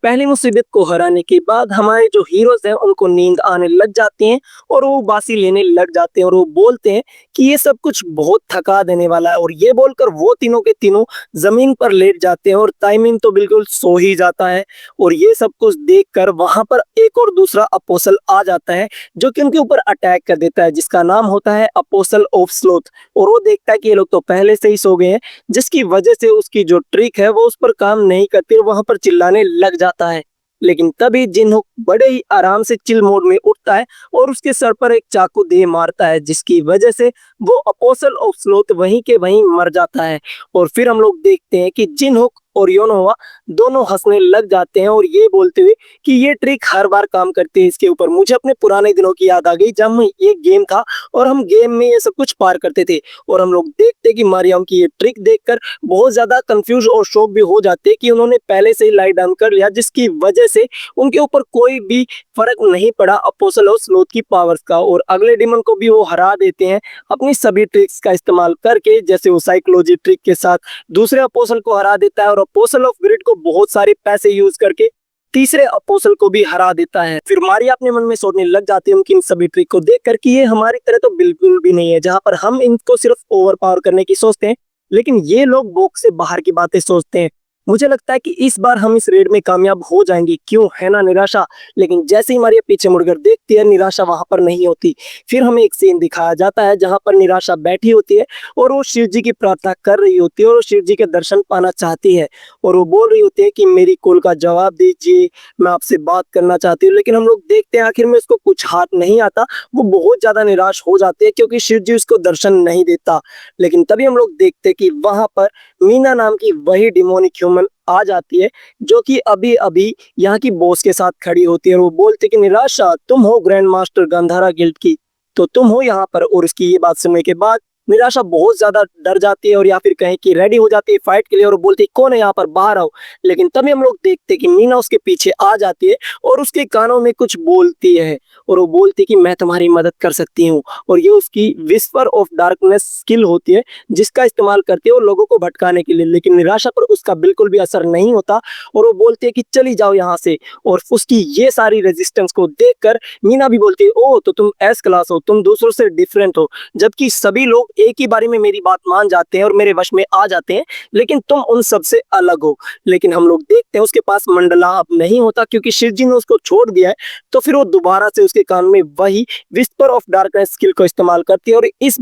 पहली मुसीबत को हराने के बाद हमारे जो हीरोज़ हैं उनको नींद आने लग जाती है और वो बासी लेने लग जाते हैं और वो बोलते हैं कि ये सब कुछ बहुत थका देने वाला है और ये बोलकर वो तीनों के तीनों ज़मीन पर लेट जाते हैं और ताइमिन तो बिल्कुल सो ही जाता है। और ये सब कुछ देखकर वहाँ पर एक और दूसरा अपोसल आ जाता है जो कि उनके ऊपर अटैक कर देता है, जिसका नाम होता है अपोसल ऑफ स्लोथ। और वो देखता है कि ये लोग तो पहले से ही सो गए हैं, जिसकी वजह से उसकी जो ट्रिक है वो उस पर काम नहीं करती और वहां पर चिल्लाने लग जाता है। लेकिन तभी जिन्हों बड़े ही आराम से चिल मोड में उठता है और उसके सर पर एक चाकू दे मारता है, जिसकी वजह से वो अपोसल ऑफ स्लोथ वहीं के वहीं मर जाता है। और फिर हम लोग देखते हैं कि जिनहुक और योनोवा दोनों हंसने लग जाते हैं और ये बोलते हुए कि ये ट्रिक हर बार काम करती है इसके ऊपर। मुझे अपने पुराने दिनों की याद आ गई जब ये गेम था और हम गेम में ये सब कुछ पार करते थे। और हम लोग देखते कि मारियम की ये ट्रिक देखकर बहुत ज्यादा कंफ्यूज और शॉक भी हो जाते कि उन्होंने पहले से ही लाइट डाउन कर लिया, जिसकी वजह से उनके ऊपर कोई भी फर्क नहीं पड़ा अपोसल और स्लोथ की पावर्स का। और अगले डिमन को भी वो हरा देते हैं अपनी सभी ट्रिक्स का इस्तेमाल करके, जैसे वो साइकोलॉजी ट्रिक के साथ दूसरे अपोसल को हरा देता है और अपोसल ऑफ ग्रिड को बहुत सारे पैसे यूज करके तीसरे अपोसल को भी हरा देता है। फिर मारिया अपने मन में सोचने लग जाती है उनकी इन सभी ट्रिक को देखकर कि ये हमारी तरह तो बिल्कुल भी नहीं है, जहां पर हम इनको सिर्फ ओवर पावर करने की सोचते हैं लेकिन ये लोग बॉक्स से बाहर की बातें सोचते हैं। मुझे लगता है कि इस बार हम इस रेड में कामयाब हो जाएंगे, क्यों है ना निराशा। लेकिन जैसे ही मारिया पीछे मुड़कर देखती है, निराशा वहां पर नहीं होती। फिर हमें एक सीन दिखाया जाता है जहां पर निराशा बैठी होती है और वो शिव जी की प्रार्थना कर रही होती है और वो शिव जी के दर्शन पाना चाहती है। और वो बोल रही होती है कि मेरी कॉल का जवाब दीजिए, मैं आपसे बात करना चाहती हूँ। लेकिन हम लोग देखते हैं आखिर में उसको कुछ हाथ नहीं आता। वो बहुत ज्यादा निराश हो जाती है क्योंकि शिव जी उसको दर्शन नहीं देता। लेकिन तभी हम लोग देखते हैं कि वहां पर मीना नाम की वही डिमोनिक ह्यूमन आ जाती है, जो कि अभी अभी यहाँ की बॉस के साथ खड़ी होती है और वो बोलती है कि निराशा, तुम हो ग्रैंड मास्टर गंधारा गिल्ड की, तो तुम हो यहाँ पर। और इसकी ये बात सुनने के बाद निराशा बहुत ज्यादा डर जाती है और या फिर कहें कि रेडी हो जाती है फाइट के लिए और बोलती है कौन है यहाँ पर, बाहर आओ। लेकिन तभी हम लोग देखते हैं कि मीना उसके पीछे आ जाती है और उसके कानों में कुछ बोलती है और वो बोलती है कि मैं तुम्हारी मदद कर सकती हूँ। और ये उसकी विस्पर ऑफ डार्कनेस स्किल होती है जिसका इस्तेमाल करते हो लोगों को भटकाने के लिए। लेकिन निराशा पर उसका बिल्कुल भी असर नहीं होता और वो बोलती है कि चली जाओ यहाँ से। और उसकी ये सारी रेजिस्टेंस को देखकर मीना भी बोलती है ओ तो तुम एस क्लास हो, तुम दूसरों से डिफरेंट हो, जबकि सभी लोग एक ही बारे में मेरी बात मान जाते हैं और मेरे वश में आ जाते हैं, लेकिन तुम उन सबसे अलग हो। लेकिन हम लोग देखते हैं उसके पास मंडला अब नहीं होता क्योंकि शिव जी ने उसको छोड़ दिया है। तो फिर वो दोबारा से उसके कान में वही विस्पर ऑफ डार्कनेस स्किल को इस्तेमाल करती है और इस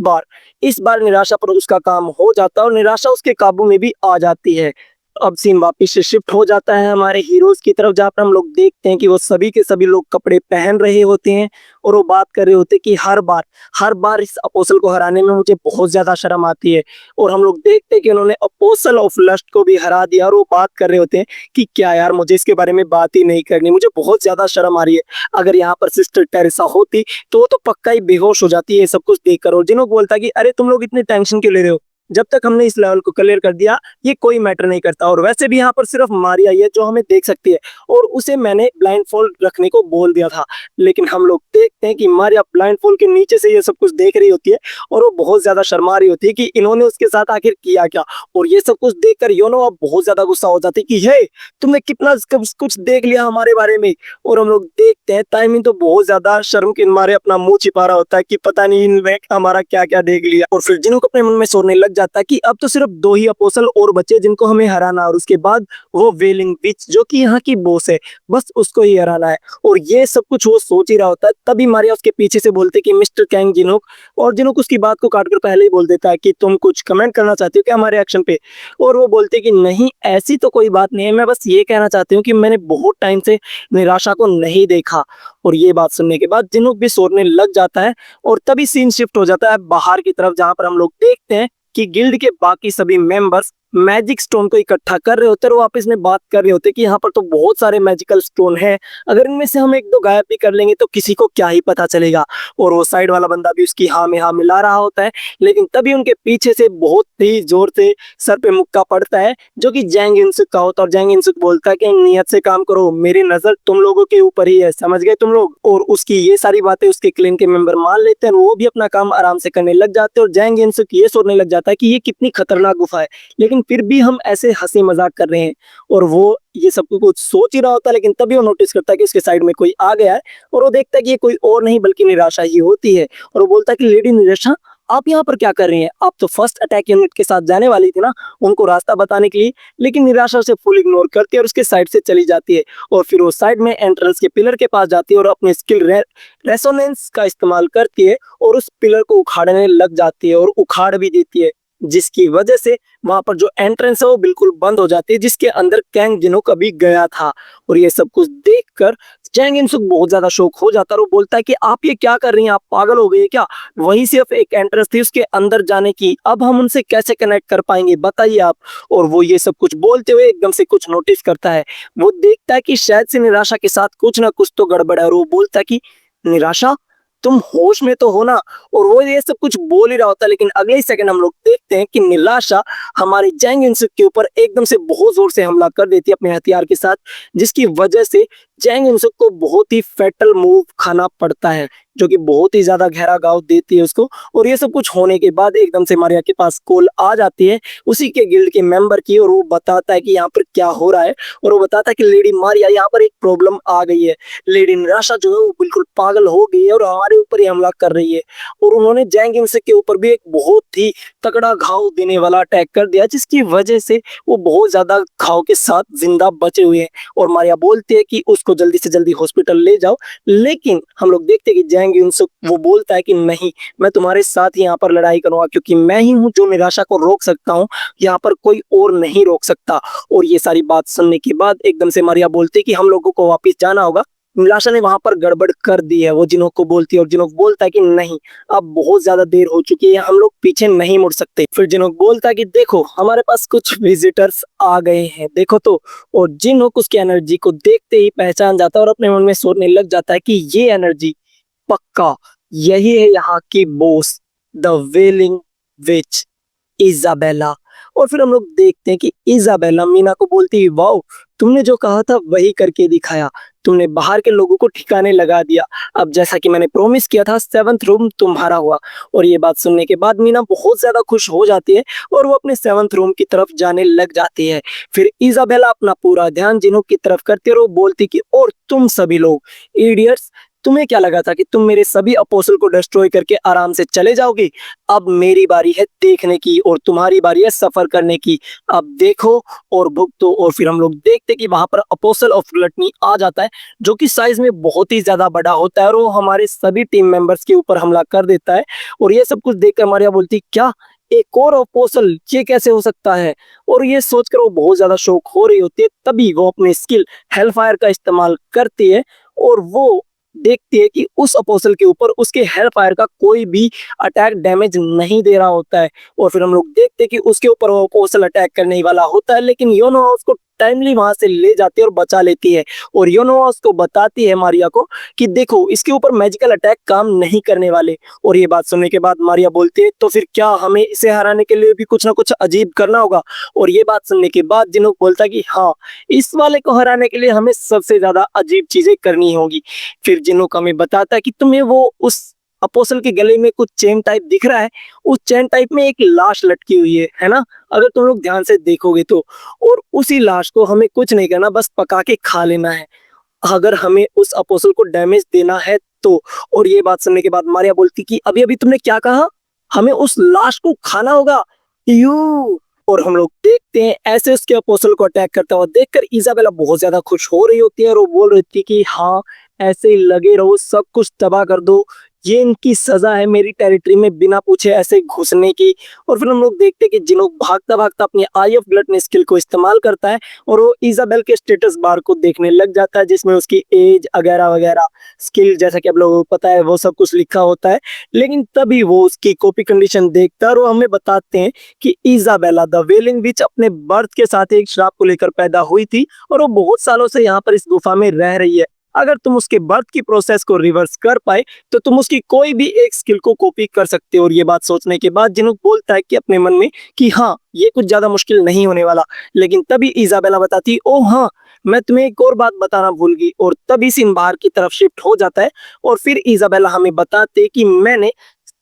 बार निराशा पर उसका काम हो जाता है और निराशा उसके काबू में भी आ जाती है। अब सीन वापिस से शिफ्ट हो जाता है हमारे हीरोज की तरफ, जहाँ पर हम लोग देखते हैं कि वो सभी के सभी लोग कपड़े पहन रहे होते हैं और वो बात कर रहे होते हैं कि हर बार इस अपोसल को हराने में मुझे बहुत ज्यादा शर्म आती है। और हम लोग देखते हैं कि उन्होंने अपोसल ऑफ लस्ट को भी हरा दिया और वो बात कर रहे होते हैं कि क्या यार, मुझे इसके बारे में बात ही नहीं करनी, मुझे बहुत ज्यादा शर्म आ रही है। अगर यहाँ पर सिस्टर टेरेसा होती तो वो तो पक्का ही बेहोश हो जाती है ये सब कुछ देखकर। और जिन्हों बोलता है कि अरे तुम लोग इतनी टेंशन क्यों ले रहे हो, जब तक हमने इस लेवल को क्लियर कर दिया ये कोई मैटर नहीं करता। और वैसे भी यहाँ पर सिर्फ मारिया ही है जो हमें देख सकती है और उसे मैंने ब्लाइंड फोल्ड रखने को बोल दिया था। लेकिन हम लोग देखते हैं कि मारिया ब्लाइंड फोल्ड के नीचे से ये सब कुछ देख रही होती है और वो बहुत ज्यादा शर्मा रही होती है कि इन्होंने उसके साथ आखिर किया क्या। और ये सब कुछ देखकर योनो अब बहुत ज्यादा गुस्सा हो जाती है कि हे, तुमने कितना कुछ देख लिया हमारे बारे में। और हम लोग देखते हैं टाइमिंग तो बहुत ज्यादा शर्म के मारे अपना मुंह छिपा रहा होता है कि पता नहीं इनने हमारा क्या क्या देख लिया। और फिर जिन्हों को अपने मन में सोचने लग जाता है कि अब तो सिर्फ दो ही अपोसल और बचे जिनको हमें हराना, और उसके बाद वो वेलिंग विच जो कि यहाँ की बॉस है, बस उसको ही हराना है। और ये सब कुछ वो सोच ही रहा होता है, तभी मारिया उसके पीछे से बोलते कि मिस्टर कैंग जिनोक, और जिनोक उसकी बात को काटकर पहले ही बोल देता है कि तुम कुछ कमेंट करना चाहती हो क्या हमारे एक्शन पे। और वो बोलते कि नहीं ऐसी तो कोई बात नहीं है, मैं बस ये कहना चाहती हूँ कि मैंने बहुत टाइम से निराशा को नहीं देखा। और ये बात सुनने के बाद जिनोक भी सोचने लग जाता है और तभी सीन शिफ्ट हो जाता है बाहर की तरफ, जहां पर हम लोग देखते हैं कि गिल्ड के बाकी सभी मेंबर्स मैजिक स्टोन को इकट्ठा कर रहे होते हैं और वो आपस में बात कर रहे होते हैं कि यहाँ पर तो बहुत सारे मैजिकल स्टोन हैं, अगर इनमें से हम एक दो गायब भी कर लेंगे तो किसी को क्या ही पता चलेगा। और वो साइड वाला बंदा भी उसकी हाँ में हाँ मिला रहा होता है। लेकिन तभी उनके पीछे से बहुत ही जोर से सर पे मुक्का पड़ता है जो कि जैंग इंसुक का होता है। और जैंग इंसुक बोलता है कि नियत से काम करो, मेरी नजर तुम लोगों के ऊपर ही है, समझ गए तुम लोग। और उसकी ये सारी बातें उसके क्लैन के मेंबर मान लेते हैं, वो भी अपना काम आराम से करने लग जाते हैं। और जैंग इंसुक ये सोचने लग जाता है कि ये कितनी खतरनाक गुफा है, लेकिन फिर भी हम ऐसे हंसी मजाक कर रहे हैं। और वो ये सब कुछ सोच ही रहा होता है, लेकिन तभी वो नोटिस करता है कि उसके साइड में कोई आ गया है। और वो देखता है कि ये कोई और नहीं बल्कि निराशा ही होती है। और वो बोलता है कि लेडी निराशा, आप यहाँ पर क्या कर रही हैं? आप तो फर्स्ट अटैक यूनिट के साथ जाने वाली थी ना, उनको रास्ता बताने के लिए। लेकिन निराशा उसे फुल इग्नोर करती है और उसके साइड से चली जाती है। और फिर वो साइड में एंट्रेंस के पिलर के पास जाती है और अपने स्किल रेसोनेंस का इस्तेमाल करती है और उस पिलर को उखाड़ने लग जाती है और उखाड़ भी देती है, जिसकी वजह से वहां पर जो एंट्रेंस है वो बिल्कुल बंद हो जाती है, जिसके अंदर कैंग जिनो कभी गया था। और ये सब कुछ देखकर चैंग इनसुक बहुत ज्यादा शौक हो जाता है और वो बोलता है कि आप ये क्या कर रही हैं? आप पागल हो गई है क्या? वही सिर्फ एक एंट्रेंस थी उसके अंदर जाने की, अब हम उनसे कैसे कनेक्ट कर पाएंगे, बताइए आप। और वो ये सब कुछ बोलते हुए एकदम से कुछ नोटिस करता है। वो देखता है कि शायद से निराशा के साथ कुछ ना कुछ तो गड़बड़ है। और वो बोलता है कि निराशा, तुम होश में तो हो ना? और वो ये सब कुछ बोल ही रहा होता है, लेकिन अगले ही सेकंड हम लोग देखते हैं कि निराशा हमारी जैंग इंसुक के ऊपर एकदम से बहुत जोर से हमला कर देती है अपने हथियार के साथ, जिसकी वजह से जैंग इंसुक को बहुत ही फैटल मूव खाना पड़ता है, जो कि बहुत ही ज्यादा गहरा घाव देती है उसको। और ये सब कुछ होने के बाद एकदम से मारिया के पास कॉल आ जाती है उसी के गिल्ड के मेंबर की, और वो बताता है कि यहाँ पर क्या हो रहा है। और वो बताता है कि लेडी मारिया, यहाँ पर एक प्रॉब्लम आ गई है। लेडी निराशा जो है वो बिल्कुल पागल हो गई है और हमारे ऊपर ही हमला कर रही है। और उन्होंने जैंग इंसुक के ऊपर भी एक बहुत ही तगड़ा घाव देने वाला अटैक कर दिया, जिसकी वजह से वो बहुत ज्यादा घाव के साथ जिंदा बचे हुए हैं। और मारिया बोलती है कि उसको जल्दी से जल्दी हॉस्पिटल ले जाओ। लेकिन हम लोग देखते हैं कि जैंग युनसुक वो बोलता है कि नहीं, मैं तुम्हारे साथ ही यहाँ पर लड़ाई करूंगा, क्योंकि मैं ही हूँ जो निराशा को रोक सकता हूँ, यहाँ पर कोई और नहीं रोक सकता। और ये सारी बात सुनने के बाद एकदम से मारिया बोलती है कि हम लोगों को वापस जाना होगा, निराशा ने वहां पर गड़बड़ कर दी है। वो जिनोक को बोलती है और जिनोक बोलता है कि नहीं, अब बहुत ज्यादा देर हो चुकी है, हम लोग पीछे नहीं मुड़ सकते। फिर जिनोक बोलता है कि देखो, हमारे पास कुछ विजिटर्स आ गए हैं, देखो तो। और जिनोक उसकी एनर्जी को देखते ही पहचान जाता है और अपने मन में सोचने लग जाता है कि ये एनर्जी पक्का यही है यहाँ की boss, the wailing witch, Isabella. और फिर हम लोग देखते हैं कि इजाबेला मीना को बोलती है, वाओ, तुमने जो कहा था वही करके दिखाया, तुमने बाहर के लोगों को ठिकाने लगा दिया। अब जैसा कि मैंने प्रॉमिस किया था, सेवंथ रूम तुम्हारा हुआ। और ये बात सुनने के बाद मीना बहुत ज्यादा खुश हो जाती है और वो अपने सेवंथ रूम की तरफ जाने लग जाती है। फिर इजाबेला अपना पूरा ध्यान जिनों की तरफ करती है और वो बोलती कि और तुम सभी लोग इडियट्स, तुम्हें क्या लगा था कि तुम मेरे सभी अपोस्टल को डिस्ट्रॉय करके आराम से चले जाओगे? अब मेरी बारी है देखने की और तुम्हारी बारी है सफर करने की। अब देखो और भुगतो। और फिर हम लोग देखते कि वहां पर अपोस्टल ऑफ ग्लटनी आ जाता है, जो कि साइज में बहुत ही ज्यादा बड़ा होता है और वो हमारे सभी टीम मेंबर्स के ऊपर हमला कर देता है। और ये सब कुछ देखकर मारिया बोलती, क्या एक और अपोस्टल, ये कैसे हो सकता है? और ये सोचकर वो बहुत ज्यादा शौक हो रही होती है। तभी वो अपनी स्किल हेलफायर का इस्तेमाल करती है और वो देखती है कि उस अपोस्टल के ऊपर उसके हेल फायर का कोई भी अटैक डैमेज नहीं दे रहा होता है। और फिर हम लोग देखते हैं कि उसके ऊपर वो अपोस्टल अटैक करने ही वाला होता है, लेकिन योनोआ उसको टाइमली वहां से ले जाती है और बचा लेती है। और योनोआ उसको बताती है मारिया को कि देखो, इसके ऊपर मैजिकल अटैक काम नहीं करने वाले। और ये बात सुनने के बाद मारिया बोलती है, तो फिर क्या हमें इसे हराने के लिए भी कुछ ना कुछ अजीब करना होगा? और ये बात सुनने के बाद जिन्हों बोलता है कि हाँ, इस वाले को हराने के लिए हमें सबसे ज्यादा अजीब चीजें करनी होगी। फिर जिनों हमें बताता है कि तुम्हें वो उस अपोस्टल के गले में कुछ चेन टाइप दिख रहा है, उस चेन टाइप में एक लाश लटकी हुई है ना? अगर तुम लोग ध्यान से देखोगे तो। और उसी लाश को हमें कुछ नहीं करना, बस पका के खा लेना है, अगर हमें उस अपोस्टल को डैमेज देना है तो। और ये बात सुनने के बाद मारिया बोलती कि अभी अभी तुमने क्या कहा? हमें उस लाश को खाना होगा? यू। और हम लोग देखते हैं ऐसे उसके अपोस्टल को अटैक करता हुआ देखकर इजाबेला बहुत ज्यादा खुश हो रही होती है और वो बोल रही थी कि हाँ, ऐसे ही लगे रहो, सब कुछ तबाह कर दो, ये इनकी सजा है मेरी टेरिटरी में बिना पूछे ऐसे घुसने की। और फिर हम लोग देखते हैं कि जिनों भागता भागता अपनी आई ऑफ ग्लटनी स्किल को इस्तेमाल करता है और वो इजाबेल के स्टेटस बार को देखने लग जाता है, जिसमें उसकी एज वगैरह वगैरह स्किल, जैसा कि आप लोगों को पता है, वो सब कुछ लिखा होता है। लेकिन तभी वो उसकी कॉपी कंडीशन देखता है और वो हमें बताते हैं कि इजाबेला द वेलिंग विच अपने बर्थ के साथ एक श्राप को लेकर पैदा हुई थी और वो बहुत सालों से यहाँ पर इस गुफा में रह रही है। अगर तुम उसके बर्थ की प्रोसेस को रिवर्स कर पाए तो तुम उसकी कोई भी एक स्किल को कॉपी कर सकते हो। और ये बात सोचने के बाद जिन्हों बोलता है कि अपने मन में कि हाँ, ये कुछ ज्यादा मुश्किल नहीं होने वाला। लेकिन तभी इजाबेला बताती, ओ हाँ, मैं तुम्हें एक और बात बताना भूल गई। और तभी सीन बाहर की तरफ शिफ्ट हो जाता है और फिर इजाबेला हमें बताते कि मैंने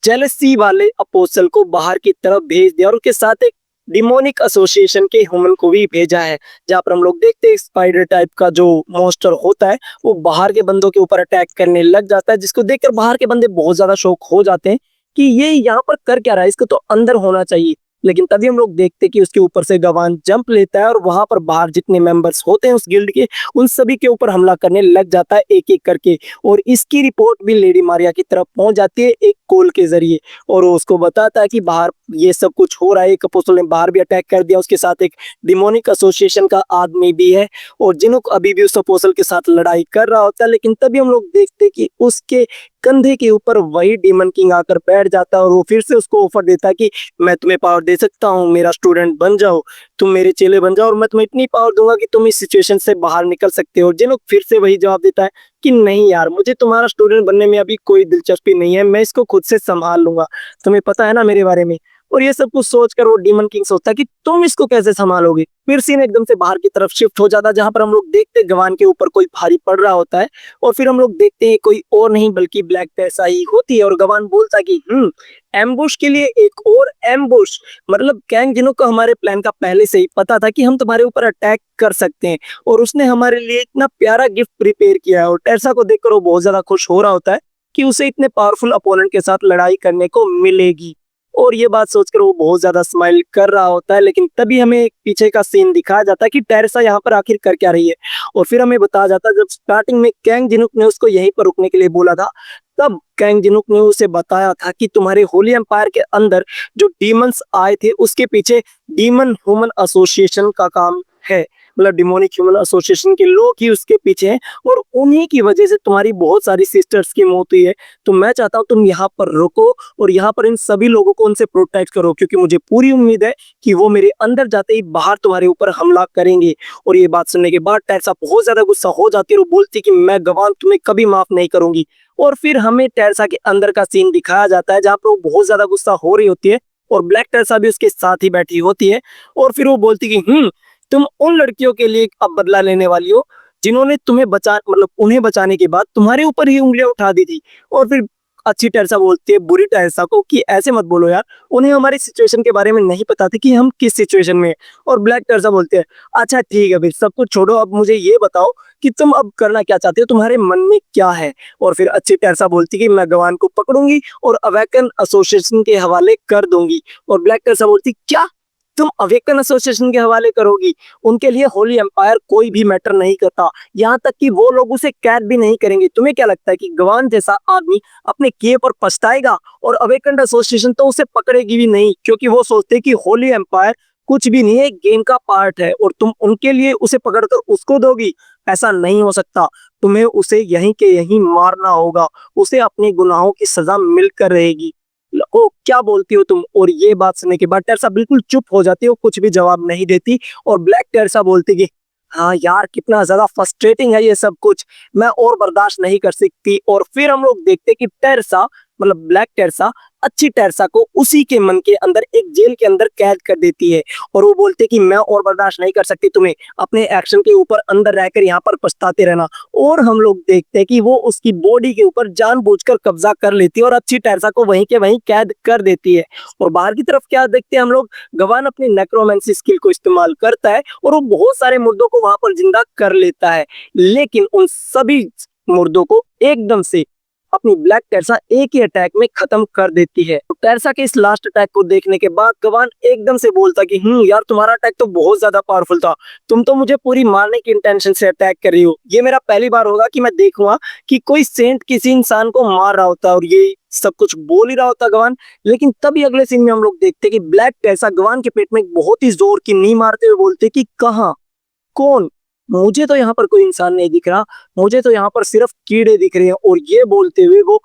जेलसी वाले अपोस्टल को बाहर की तरफ भेज दिया और उसके साथ एक डिमोनिक एसोसिएशन के ह्यूमन को भी भेजा है, जहाँ पर हम लोग देखते हैं स्पाइडर टाइप का जो मॉन्स्टर होता है, वो बाहर के बंदों के ऊपर अटैक करने लग जाता है, जिसको देखकर बाहर के बंदे बहुत ज़्यादा शॉक हो जाते हैं कि ये यहाँ पर कर क्या रहा है, इसको तो अंदर होना चाहिए। लेकिन तभी हम लोग देखते हैं कि उसके ऊपर से गवान जंप लेता है और वहां पर बाहर जितने मेंबर्स होते हैं उस गिल्ड के, उन सभी के ऊपर हमला करने लग जाता है एक-एक करके। और इसकी रिपोर्ट भी लेडी मारिया की तरफ पहुंच जाती है एक कॉल के ज़रिए, और वो उसको बताता है कि बाहर ये सब कुछ हो रहा है, एक अपोस्टल ने बाहर भी अटैक कर दिया, उसके साथ एक डिमोनिक एसोसिएशन का आदमी भी है, और जिनोक अभी भी उस अपोस्टल के साथ लड़ाई कर रहा होता है। लेकिन तभी हम लोग देखते हैं कि उसके कंधे के ऊपर वही डीमन किंग आकर बैठ जाता है, और वो फिर से उसको ऑफर देता है कि मैं तुम्हें पावर दे सकता हूँ, मेरा स्टूडेंट बन जाओ, तुम मेरे चेले बन जाओ, और मैं तुम्हें इतनी पावर दूंगा कि तुम इस सिचुएशन से बाहर निकल सकते हो। जिनोक फिर से वही जवाब देता है कि नहीं यार, मुझे तुम्हारा स्टूडेंट बनने में अभी कोई दिलचस्पी नहीं है, मैं इसको खुद से संभाल लूंगा, तुम्हें पता है ना मेरे बारे में। और ये सब कुछ सोचकर वो डीमन किंग सोचता है कि तुम इसको कैसे संभालोगे। फिर सीन एकदम से बाहर की तरफ शिफ्ट हो जाता है, जहां पर हम लोग देखते हैं गवान के ऊपर कोई भारी पड़ रहा होता है, और फिर हम लोग देखते हैं कोई और नहीं बल्कि ब्लैक पैसा ही होती है। और गवान बोलता है कि एम्बुश के लिए एक और एम्बुश, मतलब कैंग जिनो को हमारे प्लान का पहले से ही पता था कि हम तुम्हारे ऊपर अटैक कर सकते हैं, और उसने हमारे लिए इतना प्यारा गिफ्ट प्रिपेयर किया है। और टेरसा को देखकर वो बहुत ज्यादा खुश हो रहा होता है कि उसे इतने पावरफुल अपोनेंट के साथ लड़ाई करने को मिलेगी, और ये बात सोचकर वो बहुत ज्यादा स्माइल कर रहा होता है। लेकिन तभी हमें एक पीछे का सीन दिखाया जाता है कि टेरेसा यहाँ पर आखिर कर क्या रही है, और फिर हमें बताया जाता है जब स्टार्टिंग में कैंग जिनुक ने उसको यहीं पर रुकने के लिए बोला था, तब कैंग जिनुक ने उसे बताया था कि तुम्हारे होली एम्पायर के अंदर जो डीमंस आए थे उसके पीछे डीमन ह्यूमन एसोसिएशन का काम है, मतलब डिमोनिक ह्यूमन एसोसिएशन के लोग ही उसके पीछे हैं, और उन्हीं की वजह से तुम्हारी बहुत सारी सिस्टर्स की मौत हुई है। तो मैं चाहता हूँ तुम यहाँ पर रुको, और यहाँ पर इन सभी लोगों को उनसे प्रोटेक्ट करो, क्योंकि मुझे पूरी उम्मीद है कि वो मेरे अंदर जाते ही बाहर तुम्हारे ऊपर हमला करेंगे। और ये बात सुनने के बाद टेरसा बहुत ज्यादा गुस्सा हो जाती है और बोलती है कि मैं गवान तुम्हें कभी माफ नहीं करूंगी। और फिर हमें टेरसा के अंदर का सीन दिखाया जाता है, जहाँ पर वो बहुत ज्यादा गुस्सा हो रही होती है, और ब्लैक टेरसा भी उसके साथ ही बैठी होती है। और फिर वो बोलती कि तुम उन लड़कियों के लिए अब बदला लेने वाली हो जिन्होंने तुम्हें बचा, मतलब उन्हें बचाने के बाद तुम्हारे ऊपर ही उंगलियां उठा दी थी। और फिर अच्छी टेरसा बोलती है बुरी टेरसा को कि ऐसे मत बोलो यार, उन्हें हमारी सिचुएशन के बारे में नहीं पता थी कि हम किस सिचुएशन में हैं। और ब्लैक टेरसा बोलते हैं अच्छा ठीक है, फिर सब कुछ छोड़ो, अब मुझे ये बताओ कि तुम अब करना क्या चाहते हो, तुम्हारे मन में क्या है। और फिर अच्छी टेरसा बोलती कि मैं गवान को पकड़ूंगी और अवेकन एसोसिएशन के हवाले कर दूंगी। और ब्लैक टेरसा बोलती क्या तुम अवेकन एसोसिएशन के हवाले करोगी, उनके लिए होली एम्पायर कोई भी मैटर नहीं करता, यहाँ तक कि वो लोग उसे कैद भी नहीं करेंगे। तुम्हें क्या लगता है कि गवान जैसा आदमी अपने किए पर पछताएगा? और अवेकन एसोसिएशन तो उसे पकड़ेगी भी नहीं, क्योंकि वो सोचते कि होली एम्पायर कुछ भी नहीं है, गेम का पार्ट है, और तुम उनके लिए उसे पकड़कर उसको दोगी, ऐसा नहीं हो सकता। तुम्हें उसे यहीं के यहीं मारना होगा, उसे अपने गुनाहों की सजा मिलकर रहेगी। ओ क्या बोलती हो तुम? और ये बात सुनने के बाद टेरसा बिल्कुल चुप हो जाती है, वो कुछ भी जवाब नहीं देती। और ब्लैक टेरसा बोलती कि हाँ यार, कितना ज्यादा फ्रस्ट्रेटिंग है ये सब कुछ, मैं और बर्दाश्त नहीं कर सकती। और फिर हम लोग देखते कि टेरसा, मतलब ब्लैक टेरसा, अच्छी टेरसा को उसी के मन के अंदर एक जेल के अंदर कैद कर देती है, और वो बोलते कि मैं और बर्दाश्त नहीं कर सकती तुम्हें अपने एक्शन के ऊपर अंदर रहकर यहाँ पर पछताते रहना। और हम लोग देखते हैं कि वो उसकी बॉडी के ऊपर जानबूझकर कब्जा कर लेती है और अच्छी टेरसा को वहीं के वहीं कैद कर देती है। और बाहर की तरफ क्या देखते हैं हम लोग, गवान अपनी नेक्रोमेंसी स्किल को इस्तेमाल करता है और वो बहुत सारे मुर्दों को वहां पर जिंदा कर लेता है, लेकिन उन सभी मुर्दों को एकदम से अपनी ब्लैक टेरसा एक ही अटैक में खत्म कर देती है। तो टेरसा के इस लास्ट अटैक को देखने के बाद गवान एकदम से बोलता कि यार, तुम्हारा अटैक तो बहुत ज्यादा पावरफुल था, तुम तो मुझे पूरी मारने की इंटेंशन से अटैक कर रही हो। ये मेरा पहली बार होगा कि मैं देखूंगा कि कोई सेंट किसी इंसान को मार रहा होता, और ये सब कुछ बोल ही रहा होता गवान। लेकिन तभी अगले सीन में हम लोग देखते कि ब्लैक टेरसा गवान के पेट में एक बहुत ही जोर की नी मारते हुए बोलते कि कहाँ, कौन? मुझे तो यहाँ पर कोई इंसान नहीं दिख रहा, मुझे तो यहाँ पर सिर्फ कीड़े दिख रहे हैं। और ये बोलते हुए वो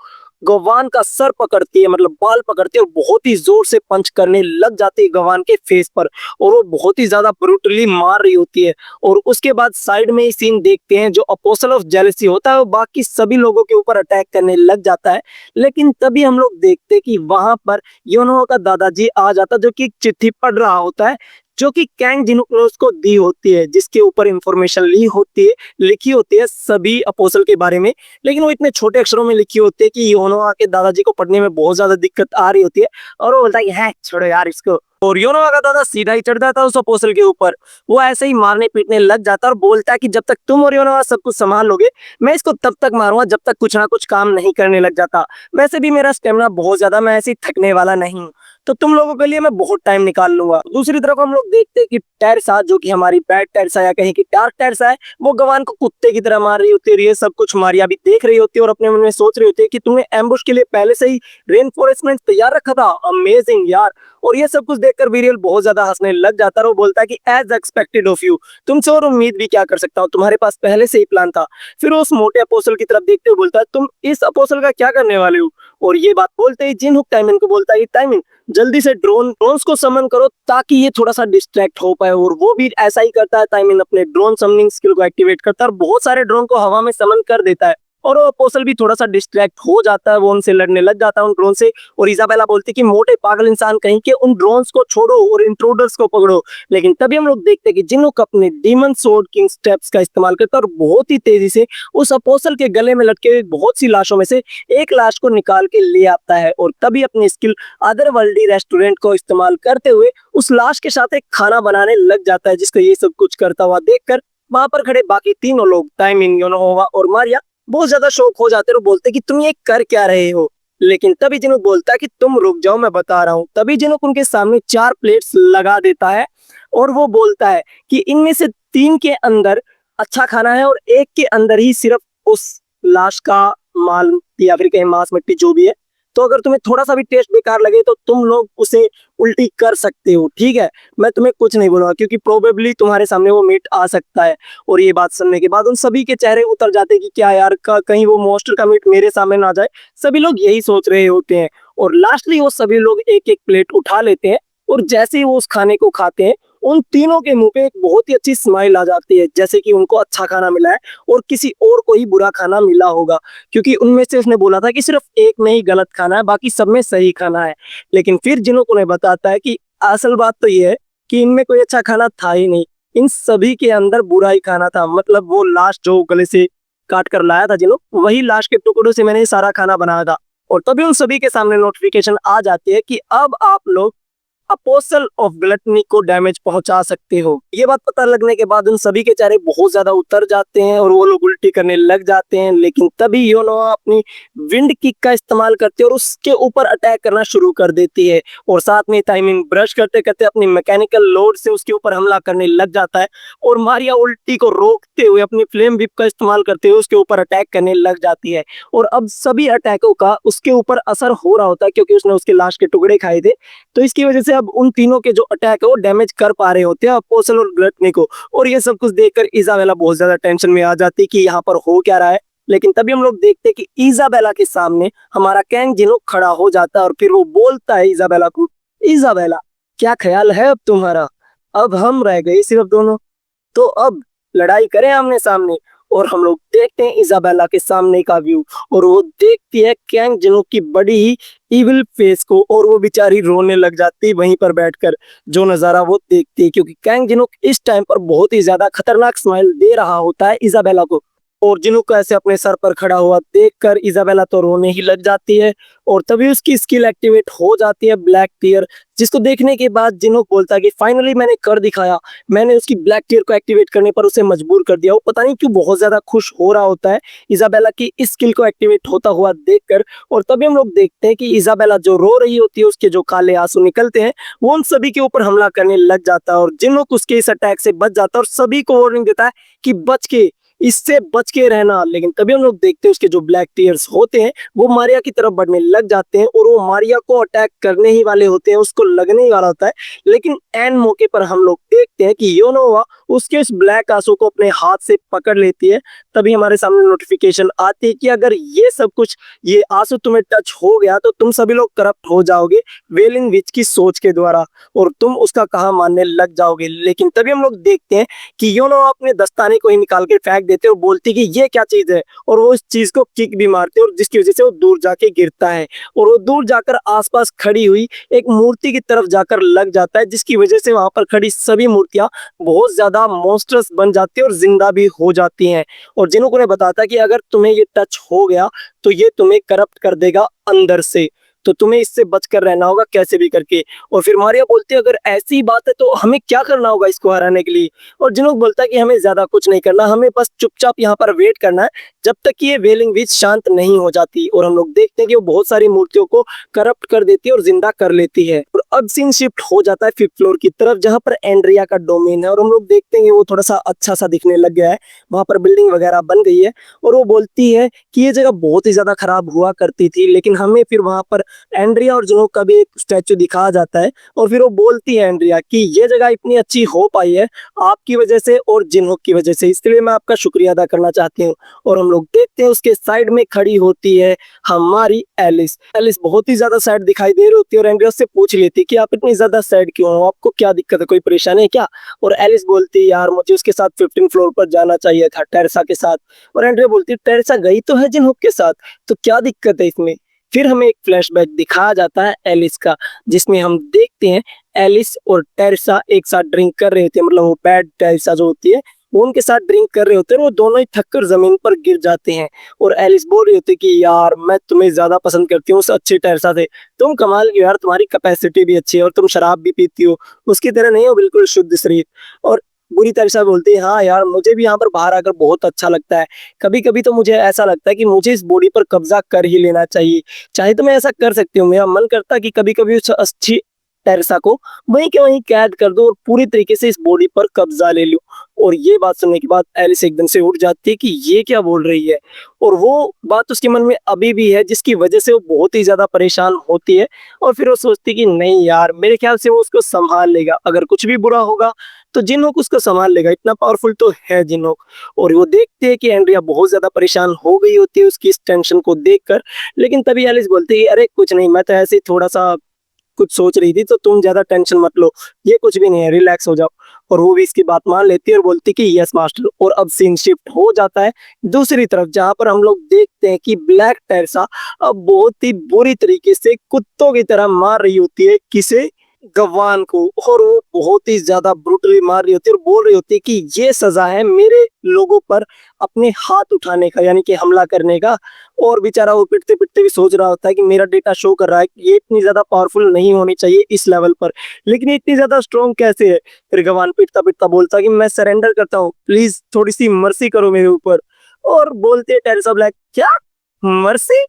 गवान का सर पकड़ती है, मतलब बाल पकड़ती है, और बहुत ही जोर से पंच करने लग जाती है गवान के फेस पर, और वो बहुत ही ज्यादा ब्रूटली मार रही होती है। और उसके बाद साइड में ही सीन देखते हैं, जो अपोस्टल ऑफ जेलसी होता है वो बाकी सभी लोगों के ऊपर अटैक करने लग जाता है। लेकिन तभी हम लोग देखते हैं कि वहां पर योनो का दादाजी आ जाता, जो कि एक चिट्ठी पढ़ रहा होता है, जो कि कैंग जिनुक्लोस को दी होती है, जिसके ऊपर इंफॉर्मेशन लिखी होती है सभी अपोस्टल के बारे में। लेकिन वो इतने छोटे अक्षरों में लिखी होती है कि योनोआ के दादाजी को पढ़ने में बहुत ज्यादा दिक्कत आ रही होती है, और वो बोलता है कि है छोड़ो यार इसको, और योनोवा का दादा सीधा ही चढ़ जाता है उस अपोस्टल के ऊपर। वो ऐसे ही मारने पीटने लग जाता है और बोलता है कि जब तक तुम और योनोवा सब कुछ संभाल लोगे, मैं इसको तब तक मारूंगा जब तक कुछ ना कुछ काम नहीं करने लग जाता। वैसे भी मेरा स्टेमिना बहुत ज्यादा, मैं ऐसे ही थकने वाला नहीं हूँ, तो तुम लोगों के लिए मैं बहुत टाइम निकाल लूंगा। दूसरी तरफ हम लोग देखते हैं कि टेरसा, जो कि हमारी बैड टेरसा या कहीं की डार्क टेरसा है, वो गवान को कुत्ते की तरह मार रही होती है। ये सब कुछ मारिया भी देख रही होती है और अपने मन में सोच रही होती है कि तुमने एम्बुश के लिए पहले से ही रेनफोर्समेंट तैयार रखा था। अमेजिंग यार। और ये सब कुछ देखकर वीरियल बहुत ज्यादा हंसने लग जाता है और वो बोलता है कि एज एक्सपेक्टेड ऑफ यू, तुमसे और उम्मीद भी क्या कर सकता हूँ, तुम्हारे पास पहले से ही प्लान था। फिर वो उस मोटे अपोस्टल की तरफ देखते हुए बोलता है, तुम इस अपोस्टल का क्या करने वाले हो? और ये बात बोलते ही जिन हुक टाइमिन को बोलता है कि टाइमिन, जल्दी से ड्रोन्स को समन करो ताकि ये थोड़ा सा डिस्ट्रैक्ट हो पाए। और वो भी ऐसा ही करता है। टाइमिन अपने ड्रोन समनिंग स्किल को एक्टिवेट करता है और बहुत सारे ड्रोन को हवा में समन कर देता है। और वो अपोस्टल भी थोड़ा सा डिस्ट्रैक्ट हो जाता है, वो उनसे लड़ने लग जाता है उन ड्रोन से। और इजाबेला बोलती है कि मोटे पागल इंसान कहीं के, उन ड्रोन्स को छोड़ो और इंट्रूडर्स को पकड़ो। लेकिन तभी हम लोग देखते हैं कि जिनहुक अपने डीमन सोर्ड किंग स्टेप्स का इस्तेमाल करता है और बहुत ही तेजी से उस अपोस्टल के गले में लटके हुए बहुत सी लाशों में से एक लाश को निकाल के ले आता है। और तभी अपनी स्किल अदरवर्ल्डी रेस्टोरेंट को इस्तेमाल करते हुए उस लाश के साथ एक खाना बनाने लग जाता है, जिसको ये सब कुछ करता हुआ देखकर वहां पर खड़े बाकी तीनों लोग, टाइमिंग, योनोवा और मारिया, बहुत ज्यादा शौक हो जाते हैं और बोलते कि तुम ये कर क्या रहे हो। लेकिन तभी जिनुक बोलता है कि तुम रुक जाओ, मैं बता रहा हूँ। तभी जिनुक उनके सामने 4 प्लेट्स लगा देता है और वो बोलता है कि इनमें से 3 के अंदर अच्छा खाना है और एक के अंदर ही सिर्फ उस लाश का माल या फिर कहीं मांस मट्टी जो भी है। तो अगर तुम्हें थोड़ा सा भी टेस्ट बेकार लगे तो तुम लोग उसे उल्टी कर सकते हो, ठीक है? मैं तुम्हें कुछ नहीं बोलूंगा क्योंकि प्रोबेबली तुम्हारे सामने वो मीट आ सकता है। और ये बात सुनने के बाद उन सभी के चेहरे उतर जाते हैं कि क्या यार, कहीं वो मॉन्स्टर का मीट मेरे सामने ना जाए। सभी लोग यही सोच रहे होते हैं और लास्टली वो सभी लोग एक एक प्लेट उठा लेते हैं। और जैसे ही वो उस खाने को खाते हैं, उन तीनों के मुंह पे एक बहुत ही अच्छी स्माइल आ जाती है, जैसे कि उनको अच्छा खाना मिला है और किसी और को ही बुरा खाना मिला होगा। क्योंकि उनमें से उसने बोला था कि सिर्फ एक में ही गलत खाना है, बाकी सब में सही खाना है। लेकिन फिर जिन्होंने उन्हें बताता है कि असल बात तो ये है कि इनमें कोई अच्छा खाना था ही नहीं, इन सभी के अंदर बुरा ही खाना था। मतलब वो लाश जो गले से काट कर लाया था जिन्हों, वही लाश के टुकड़ों से मैंने ये सारा खाना बनाया था। और तभी उन सभी के सामने नोटिफिकेशन आ जाती है कि अब आप लोग अपोस्टल ऑफ ग्लटनी को डैमेज पहुंचा सकते हो। ये बात पता लगने के बाद उन सभी के चेहरे बहुत ज्यादा उतर जाते हैं और वो लोग उल्टी करने लग जाते हैं। लेकिन तभी योनोवा अपनी विंड किक का इस्तेमाल करती है और उसके ऊपर अटैक करना शुरू कर देती है। और साथ में टाइमिंग ब्रश करते करते अपनी मैकेनिकल लोड से उसके ऊपर हमला करने लग जाता है। और मारिया उल्टी को रोकते हुए अपनी फ्लेम विप का इस्तेमाल करते हुए उसके ऊपर अटैक करने लग जाती है। और अब सभी अटैकों का उसके ऊपर असर हो रहा होता है क्योंकि उसने उसके लाश के टुकड़े खाए थे। तो इसकी वजह से अब उन तीनों के जो अटैक है वो डैमेज कर पा रहे होते हैं अपोस्टल और ग्लटनी को। और ये सब कुछ देखकर इजाबेला बहुत ज्यादा टेंशन में आ जाती है कि यहाँ पर हो क्या रहा है। लेकिन तभी हम लोग देखते हैं कि इजाबेला के सामने हमारा कैंग जिनो खड़ा हो जाता है और फिर वो बोलता है इजाबेला को, इजाबेला क्या ख्याल है अब तुम्हारा? अब हम रह गए सिर्फ दोनों, तो अब लड़ाई करें आमने सामने। और हम लोग देखते हैं इजाबेला के सामने का व्यू और वो देखती है कैंग जिनो की बड़ी ही इविल फेस को और वो बेचारी रोने लग जाती है वहीं पर बैठकर। जो नजारा वो देखती है, क्योंकि कैंग जिनो इस टाइम पर बहुत ही ज्यादा खतरनाक स्माइल दे रहा होता है इजाबेला को। और जिनु को ऐसे अपने सर पर खड़ा हुआ देखकर इजाबेला तो रोने ही लग जाती है। और तभी उसकी स्किल एक्टिवेट हो जाती है ब्लैक टीयर, जिसको देखने के बाद जिनु बोलता है कि फाइनली मैंने कर दिखाया, मैंने उसकी ब्लैक टीयर को एक्टिवेट करने पर उसे मजबूर कर दिया। वो पता नहीं क्यों बहुत ज्यादा खुश हो रहा होता है इजाबेला की इस स्किल को एक्टिवेट होता हुआ देखकर। और तभी हम लोग देखते हैं कि इजाबेला जो रो रही होती है, उसके जो काले आंसू निकलते हैं, वो उन सभी के ऊपर हमला करने लग जाता है। और जिनु उसके इस अटैक से बच जाता है और सभी को वार्निंग देता है कि इससे बच के रहना। लेकिन तभी हम लोग देखते हैं उसके जो ब्लैक टीयर्स होते हैं वो मारिया की तरफ बढ़ने लग जाते हैं और वो मारिया को अटैक करने ही वाले होते हैं, उसको लगने ही वाला होता है। लेकिन एन मौके पर हम लोग देखते हैं कि योनोवा उसके उस ब्लैक आंसू को अपने हाथ से पकड़ लेती है। तभी हमारे सामने नोटिफिकेशन आती है कि अगर ये सब कुछ, ये आंसू तुम्हें टच हो गया तो तुम सभी लोग करप्ट हो जाओगे वेलिंग विच की सोच के द्वारा और तुम उसका कहा मानने लग जाओगे। लेकिन तभी हम लोग देखते हैं कि योनोवा अपने दस्ताने को ही निकाल के फेंक देते और बोलती कि ये क्या चीज है, और वो इस चीज को किक भी मारते और जिसकी वजह से वो दूर जाके गिरता है और वो दूर जाकर आसपास खड़ी हुई एक मूर्ति की तरफ जाकर लग जाता है, जिसकी वजह से वहां पर खड़ी सभी मूर्तियां बहुत ज्यादा मॉन्स्टर्स बन जाती है और जिंदा भी हो जाती हैं। और जिन्होंने बताता है कि अगर तुम्हें ये टच हो गया तो ये तुम्हें करप्ट कर देगा अंदर से। तो तुम्हें इससे बचकर रहना होगा कैसे भी करके। और फिर मारिया बोलती है अगर ऐसी बात है तो हमें क्या करना होगा इसको हराने के लिए। और जिनोक बोलता है कि हमें ज्यादा कुछ नहीं करना, हमें बस चुपचाप यहाँ पर वेट करना है जब तक कि ये वेलिंग विच शांत नहीं हो जाती। और हम लोग देखते हैं कि वो बहुत सारी मूर्तियों को करप्ट कर देती है और जिंदा कर लेती है। और अब सीन शिफ्ट हो जाता है 5th फ्लोर की तरफ जहां पर एंड्रिया का डोमेन है। और हम लोग देखते हैं कि वो थोड़ा सा अच्छा सा दिखने लग गया है, वहां पर बिल्डिंग वगैरह बन गई है। और वो बोलती है कि ये जगह बहुत ही ज्यादा खराब हुआ करती थी, लेकिन हमें फिर वहां पर एंड्रिया और जुनोक का भी एक स्टैचू दिखाया जाता है। और फिर वो बोलती है एंड्रिया कि ये जगह इतनी अच्छी हो पाई है आपकी वजह से और जिनहोक की वजह से, इसलिए मैं आपका शुक्रिया अदा करना चाहती हूँ। और हम लोग देखते हैं उसके साइड में खड़ी होती है हमारी एलिस। एलिस बहुत ही ज्यादा सैड दिखाई दे रही होती है और एंड्रिया उससे पूछ लेती है कि आप इतनी ज्यादा सैड क्यों हो, आपको क्या दिक्कत है, कोई परेशानी है क्या। और एलिस बोलती है यार मुझे उसके साथ 15 फ्लोर पर जाना चाहिए था, टेरेसा के साथ। और एंड्रिया बोलती है टेरेसा गई तो है जिनहुक के साथ, तो क्या दिक्कत है इसमें। फिर हमें एक फ्लैशबैक दिखाया जाता है एलिस का, जिसमें हम देखते हैं एलिस और टेरेसा एक साथ ड्रिंक कर रहे थे, मतलब वो बैड टेरेसा जो होती है वो उनके साथ ड्रिंक कर रहे होते हैं। वो दोनों ही थककर जमीन पर गिर जाते हैं। और एलिस बोल रही होती है कि यार मैं तुम्हें ज्यादा पसंद करती हूँ उस अच्छी टेरेसा से, तुम कमाल की हो यार, तुम्हारी कैपेसिटी भी अच्छी है और तुम शराब भी पीती हो, उसकी तरह नहीं हो, बिल्कुल शुद्ध शरीर। और बुरी तरह बोलती है हाँ यार मुझे भी यहाँ पर बाहर आकर बहुत अच्छा लगता है, कभी कभी तो मुझे ऐसा लगता है कि मुझे इस बॉडी पर कब्जा कर ही लेना चाहिए, चाहे तो मैं ऐसा कर सकती हूँ, मेरा मन करता है कि कभी कभी उस अच्छी टेरेसा को वहीं के वहीं कैद कर दो और पूरी तरीके से इस बॉडी पर कब्जा ले लूं। और ये बात सुनने के बाद एलिस एकदम से उठ जाती है कि ये क्या बोल रही है। और वो बात उसके मन में अभी भी है जिसकी वजह से वो बहुत ही ज्यादा परेशान होती है। और फिर वो सोचती है कि नहीं यार मेरे ख्याल से वो उसको संभाल लेगा, अगर कुछ भी बुरा होगा तो जिनहोक उसको संभाल लेगा, इतना पावरफुल तो है जिनहोक। और वो देखते हैं कि एंड्रिया बहुत ज्यादा परेशान हो गई होती है उसकी इस टेंशन को देखकर। लेकिन तभी एलिस बोलती है अरे कुछ नहीं, मैं तो ऐसे ही थोड़ा सा कुछ सोच रही थी, तो तुम ज्यादा टेंशन मत लो, ये कुछ भी नहीं है, रिलैक्स हो जाओ। और वो भी इसकी बात मान लेती है और बोलती कि यस मास्टर। और अब सीन शिफ्ट हो जाता है दूसरी तरफ जहां पर हम लोग देखते हैं कि ब्लैक टेरेसा अब बहुत ही बुरी तरीके से कुत्तों की तरह मार रही होती है किसे, गवान को। और वो बहुत ही ज्यादा ब्रूटली मार रही होती है और बोल रही होती है कि ये सजा है मेरे लोगों पर अपने हाथ उठाने का, यानी कि हमला करने का। और बेचारा वो पिटते पिटते भी सोच रहा होता है कि मेरा डेटा शो कर रहा है कि ये इतनी ज्यादा पावरफुल नहीं होनी चाहिए इस लेवल पर, लेकिन ये इतनी ज्यादा स्ट्रॉन्ग कैसे है। फिर गवान पिटता पिटता बोलता है कि मैं सरेंडर करता हूँ, प्लीज थोड़ी सी मर्सी करो मेरे ऊपर। और बोलते हैं टेरेसा ब्लैक क्या मर्सी,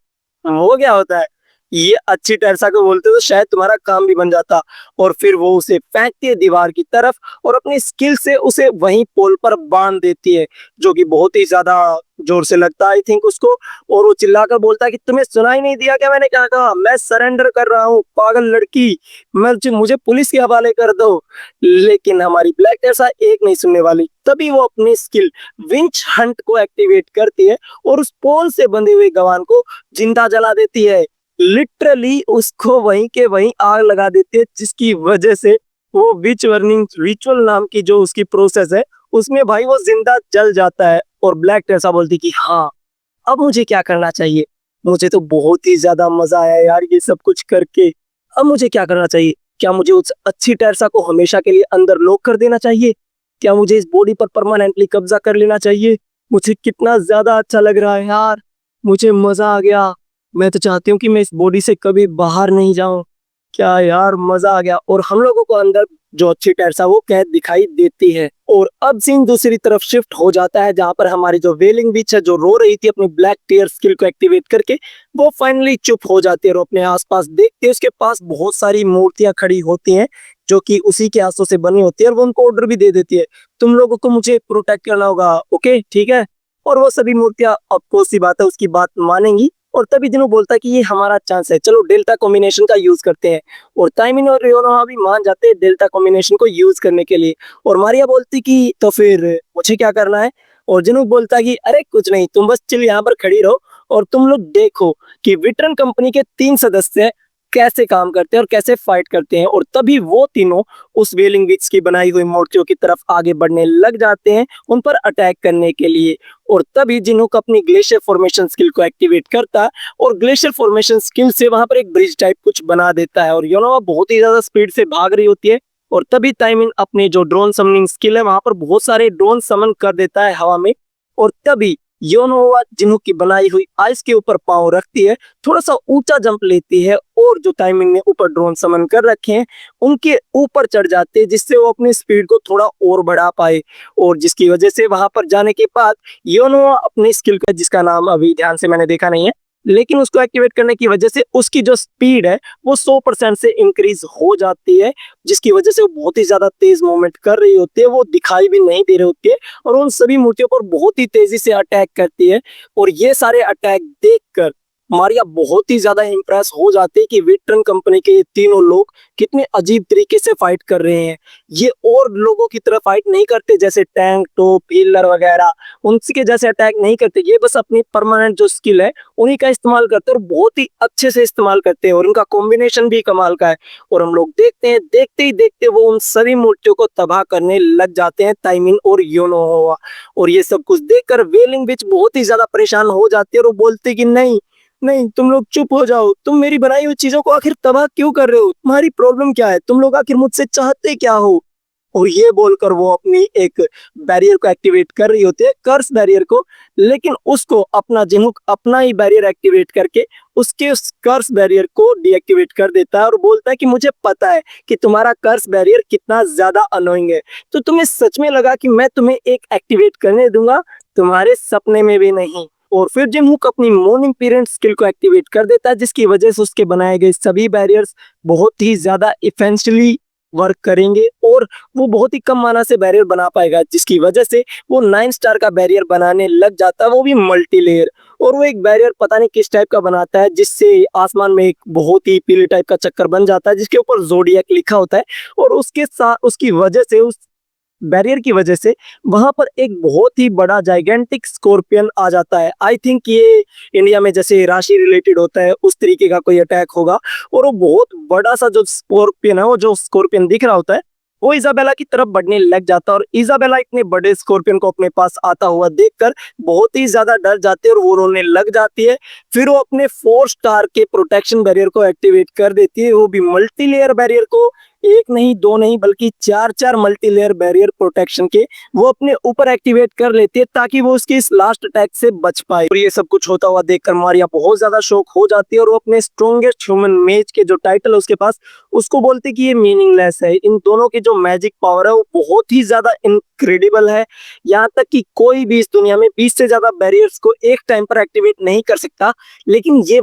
वो क्या होता है, ये अच्छी टेरेसा को बोलते तो शायद तुम्हारा काम भी बन जाता। और फिर वो उसे फेंकती है दीवार की तरफ और अपनी स्किल से उसे वहीं पोल पर बांध देती है, जो कि बहुत ही ज्यादा जोर से लगता है आई थिंक उसको। और वो चिल्लाकर बोलता है कि तुम्हें सुनाई नहीं दिया क्या मैंने क्या कहा, मैं सरेंडर कर रहा हूँ पागल लड़की, मुझे पुलिस के हवाले कर दो। लेकिन हमारी ब्लैक टेरेसा एक नहीं सुनने वाली, तभी वो अपनी स्किल विंच हंट को एक्टिवेट करती है और उस पोल से बंधे हुए गवान को जिंदा जला देती है, लिटरली उसको वहीं के वहीं आग लगा देती है, जिसकी वजह से वो विच बर्निंग रिचुअल नाम की जो उसकी प्रोसेस है उसमें भाई वो जिंदा जल जाता है। और ब्लैक टेरेसा बोलती कि हाँ अब मुझे क्या करना चाहिए, मुझे तो बहुत ही ज्यादा मजा आया यार ये सब कुछ करके, अब मुझे क्या करना चाहिए, क्या मुझे उस अच्छी टेरेसा को हमेशा के लिए अंदर लॉक कर देना चाहिए, क्या मुझे इस बॉडी पर परमानेंटली कब्जा कर लेना चाहिए। मुझे कितना ज्यादा अच्छा लग रहा है यार, मुझे मजा आ गया, मैं तो चाहती हूँ कि मैं इस बॉडी से कभी बाहर नहीं जाऊं, क्या यार मजा आ गया। और हम लोगों को अंदर जो अच्छी टेरेसा वो कैद दिखाई देती है। और अब सीन दूसरी तरफ शिफ्ट हो जाता है जहां पर हमारी जो वेलिंग बीच है जो रो रही थी अपनी ब्लैक टीयर स्किल को एक्टिवेट करके, वो फाइनली चुप हो जाती है और अपने आसपास देखते हैं उसके पास बहुत सारी मूर्तियां खड़ी होती हैं जो कि उसी के हाथों से बनी होती है। और वो उनको ऑर्डर भी दे देती है तुम लोगों को मुझे प्रोटेक्ट करना होगा, ओके ठीक है। और वो सभी मूर्तियां ऑफकोर्स सी बात है उसकी बात मानेंगी। और तभी दिनों बोलता है कि ये हमारा चांस है, चलो डेल्टा कॉम्बिनेशन का यूज करते हैं। और ताइमिन और रियोनोहा भी मान जाते हैं डेल्टा कॉम्बिनेशन को यूज करने के लिए। और मारिया बोलती कि तो फिर मुझे क्या करना है। और जिनू बोलता है कि अरे कुछ नहीं, तुम बस चिल यहाँ पर खड़ी रहो और तुम लोग देखो कि विट्रन कंपनी के 3 सदस्य कैसे काम करते हैं और कैसे फाइट करते हैं। और तभी वो तीनों उस वेलिंग विच की बनाई हुई मूर्तियों की तरफ आगे बढ़ने लग जाते हैं उन पर अटैक करने के लिए। और तभी जिनहुक अपनी ग्लेशियर फॉर्मेशन स्किल को एक्टिवेट करता है और ग्लेशियर फॉर्मेशन स्किल से वहां पर एक ब्रिज टाइप कुछ बना देता है और योनोवा बहुत ही ज्यादा स्पीड से भाग रही होती है। और तभी ताइमिन अपने जो ड्रोन समनिंग स्किल है वहां पर बहुत सारे ड्रोन समन कर देता है हवा में। और तभी योनोवा जिन्हों की बनाई हुई आइस के ऊपर पाँव रखती है, थोड़ा सा ऊंचा जंप लेती है और जो टाइमिंग ने ऊपर ड्रोन समन कर रखे हैं उनके ऊपर चढ़ जाते हैं, जिससे वो अपनी स्पीड को थोड़ा और बढ़ा पाए। और जिसकी वजह से वहां पर जाने के बाद योनोवा अपनी स्किल का, जिसका नाम अभी ध्यान से मैंने देखा नहीं है, लेकिन उसको एक्टिवेट करने की वजह से उसकी जो स्पीड है वो 100% से इंक्रीज हो जाती है, जिसकी वजह से वो बहुत ही ज्यादा तेज मूवमेंट कर रही होती है, वो दिखाई भी नहीं दे रहे होते हैं और उन सभी मूर्तियों पर बहुत ही तेजी से अटैक करती है। और ये सारे अटैक देखकर मारिया बहुत ही ज्यादा इंप्रेस हो जाती है कि विक्ट्रन कंपनी के ये तीनों लोग कितने अजीब तरीके से फाइट कर रहे हैं। ये और लोगों की तरह फाइट नहीं करते जैसे टैंक, टोप, हीलर वगैरह, उनके जैसे अटैक नहीं करते। ये बस अपनी परमानेंट जो स्किल है उन्हीं का इस्तेमाल करते हैं और बहुत ही अच्छे से इस्तेमाल करते हैं और उनका कॉम्बिनेशन भी कमाल का है। और हम लोग देखते हैं, देखते ही देखते वो उन सभी मूर्तियों को तबाह करने लग जाते हैं, ताइमिन और योनोवा। और ये सब कुछ देखकर वेलिंग बिच बहुत ही ज्यादा परेशान हो जाती है और वो बोलते कि नहीं नहीं, तुम लोग चुप हो जाओ, तुम मेरी बनाई हुई चीजों को आखिर तबाह क्यों कर रहे हो, तुम्हारी प्रॉब्लम क्या है, तुम लोग आखिर मुझसे चाहते क्या हो। और ये बोलकर वो अपनी एक बैरियर को एक्टिवेट कर रही होती है, कर्स बैरियर को, लेकिन उसको अपना जिन्होक अपना ही बैरियर एक्टिवेट करके उसके उस कर्स बैरियर को डीएक्टिवेट कर देता है और बोलता है कि मुझे पता है कि तुम्हारा कर्स बैरियर कितना ज्यादा अनोइंग है, तो तुम्हें सच में लगा कि मैं तुम्हें एक एक्टिवेट करने दूंगा, तुम्हारे सपने में भी नहीं। और फिर जिनहुक अपनी मॉर्निंग पीरियड स्किल को एक्टिवेट कर देता है, जिसकी वजह से उसके बनाए गए सभी बैरियर्स बहुत ही ज्यादा इफेंशियली वर्क करेंगे और वो बहुत ही कम माना से बैरियर बना पाएगा, जिसकी वजह से वो 9 स्टार का बैरियर बनाने लग जाता है, वो भी मल्टी लेयर। और वो एक बैरियर पता नहीं किस टाइप का बनाता है, जिससे आसमान में एक बहुत ही पीले टाइप का चक्कर बन जाता है जिसके ऊपर जोडियक लिखा होता है। और उसके साथ उसकी वजह से, उस बैरियर की वजह से वहां पर एक बहुत ही बड़ा जाइगेंटिक स्कॉर्पियन आ जाता है। आई थिंक ये इंडिया में जैसे राशि रिलेटेड होता है उस तरीके का कोई अटैक होगा। और वो बहुत बड़ा सा जो स्कॉर्पियन है, वो जो स्कॉर्पियन दिख रहा होता है, वो इजाबेला की तरफ बढ़ने लग जाता है और इजाबेला इतने बड़े स्कॉर्पियन को अपने पास आता हुआ देखकर बहुत ही ज्यादा डर जाती है और वो रोने लग जाती है। फिर वो अपने 4 स्टार के प्रोटेक्शन बैरियर को एक्टिवेट कर देती है, वो भी मल्टी लेयर बैरियर को, एक नहीं दो नहीं बल्कि 4 4 मल्टी लेयर बैरियर प्रोटेक्शन के वो अपने ऊपर एक्टिवेट कर लेते हैं ताकि वो उसके इस लास्ट अटैक से बच पाए। और ये सब कुछ होता हुआ देखकर मारिया बहुत ज्यादा शॉक हो जाती है और वो अपने स्ट्रॉन्गेस्ट ह्यूमन मेज के जो टाइटल है उसके पास, उसको बोलते कि ये मीनिंगलेस है, इन दोनों की जो मैजिक पावर है वो बहुत ही ज्यादा इनक्रेडिबल है, यहाँ तक कि कोई भी इस दुनिया में 20 से ज्यादा बैरियर्स को एक टाइम पर एक्टिवेट नहीं कर सकता, लेकिन ये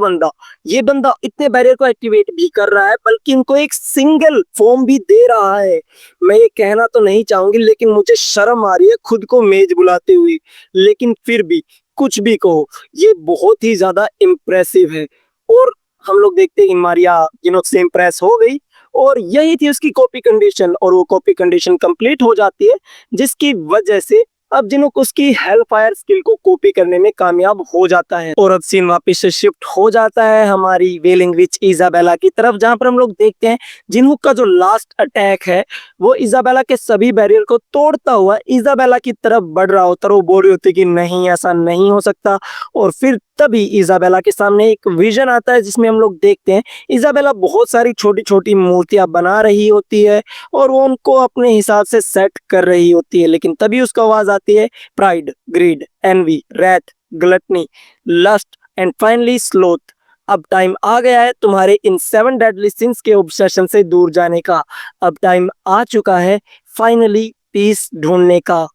बंदा इतने बैरियर को एक्टिवेट भी कर रहा है बल्कि इनको एक सिंगल फॉर्म भी दे रहा है। मैं ये कहना तो नहीं चाहूंगी लेकिन मुझे शर्म आ रही है खुद को मेज बुलाते हुए, लेकिन फिर भी कुछ भी कहो, ये बहुत ही ज्यादा इम्प्रेसिव है। और हम लोग देखते हैं कि मारिया जिनोक से इम्प्रेस हो गई और यही थी उसकी कॉपी कंडीशन, और वो कॉपी कंडीशन कंप्लीट हो जाती है, जिसकी वजह से अब जिनोक उसकी हेल फायर स्किल को कॉपी करने में कामयाब हो जाता है। और अब सीन वापस से शिफ्ट हो जाता है हमारी वेलिंग विच इजाबेला की तरफ, जहां पर हम लोग देखते हैं जिनहुक का जो लास्ट अटैक है वो इजाबेला के सभी बैरियर को तोड़ता हुआ इजाबेला की तरफ बढ़ रहा होता है। वो बोल रही होती कि नहीं, ऐसा नहीं हो सकता। और फिर तभी इजाबेला के सामने एक विजन आता है जिसमें हम लोग देखते हैं इजाबेला बहुत सारी छोटी छोटी मूर्तियां बना रही होती है और वो उनको अपने हिसाब से सेट कर रही होती है, लेकिन तभी उसको आवाज आती है pride, greed, envy, wrath, gluttony, lust and finally sloth. अब टाइम आ गया है तुम्हारे इन 7 डेडली सिंस के ऑब्सेशन से दूर जाने का। अब टाइम आ चुका है फाइनली पीस ढूंढने का।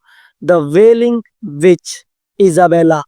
द वेलिंग विच इजाबेला,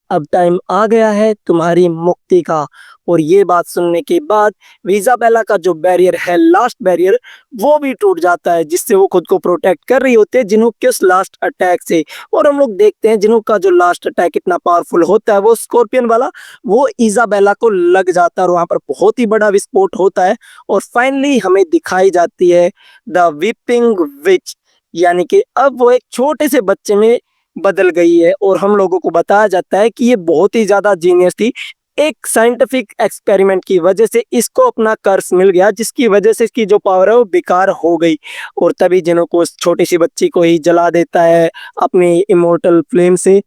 अब टाइम आ गया है तुम्हारी मुक्ति का। और ये बात सुनने के बाद इजाबेला का जो बैरियर है, लास्ट बैरियर, वो भी टूट जाता है, जिससे वो खुद को प्रोटेक्ट कर रही होती है जिन्हों के उस लास्ट अटैक से। और हम लोग देखते हैं जिन्हों का जो लास्ट अटैक इतना पावरफुल होता है, वो स्कॉर्पियन वाला, वो इजाबेला को लग जाता है और वहां पर बहुत ही बड़ा विस्फोट होता है। और फाइनली हमें दिखाई जाती है द वीपिंग विच, यानी कि अब वो एक छोटे से बच्चे में बदल गई है और हम लोगों को बताया जाता है कि ये बहुत ही ज्यादा जीनियस थी। एक साइंटिफिक एक्सपेरिमेंट की वजह से इसको अपना कर्स मिल गया, जिसकी वजह से इसकी जो पावर है वो बेकार हो गई। और तभी जिन्हों को उस छोटी सी बच्ची को ही जला देता है अपनी इमोर्टल फ्लेम से।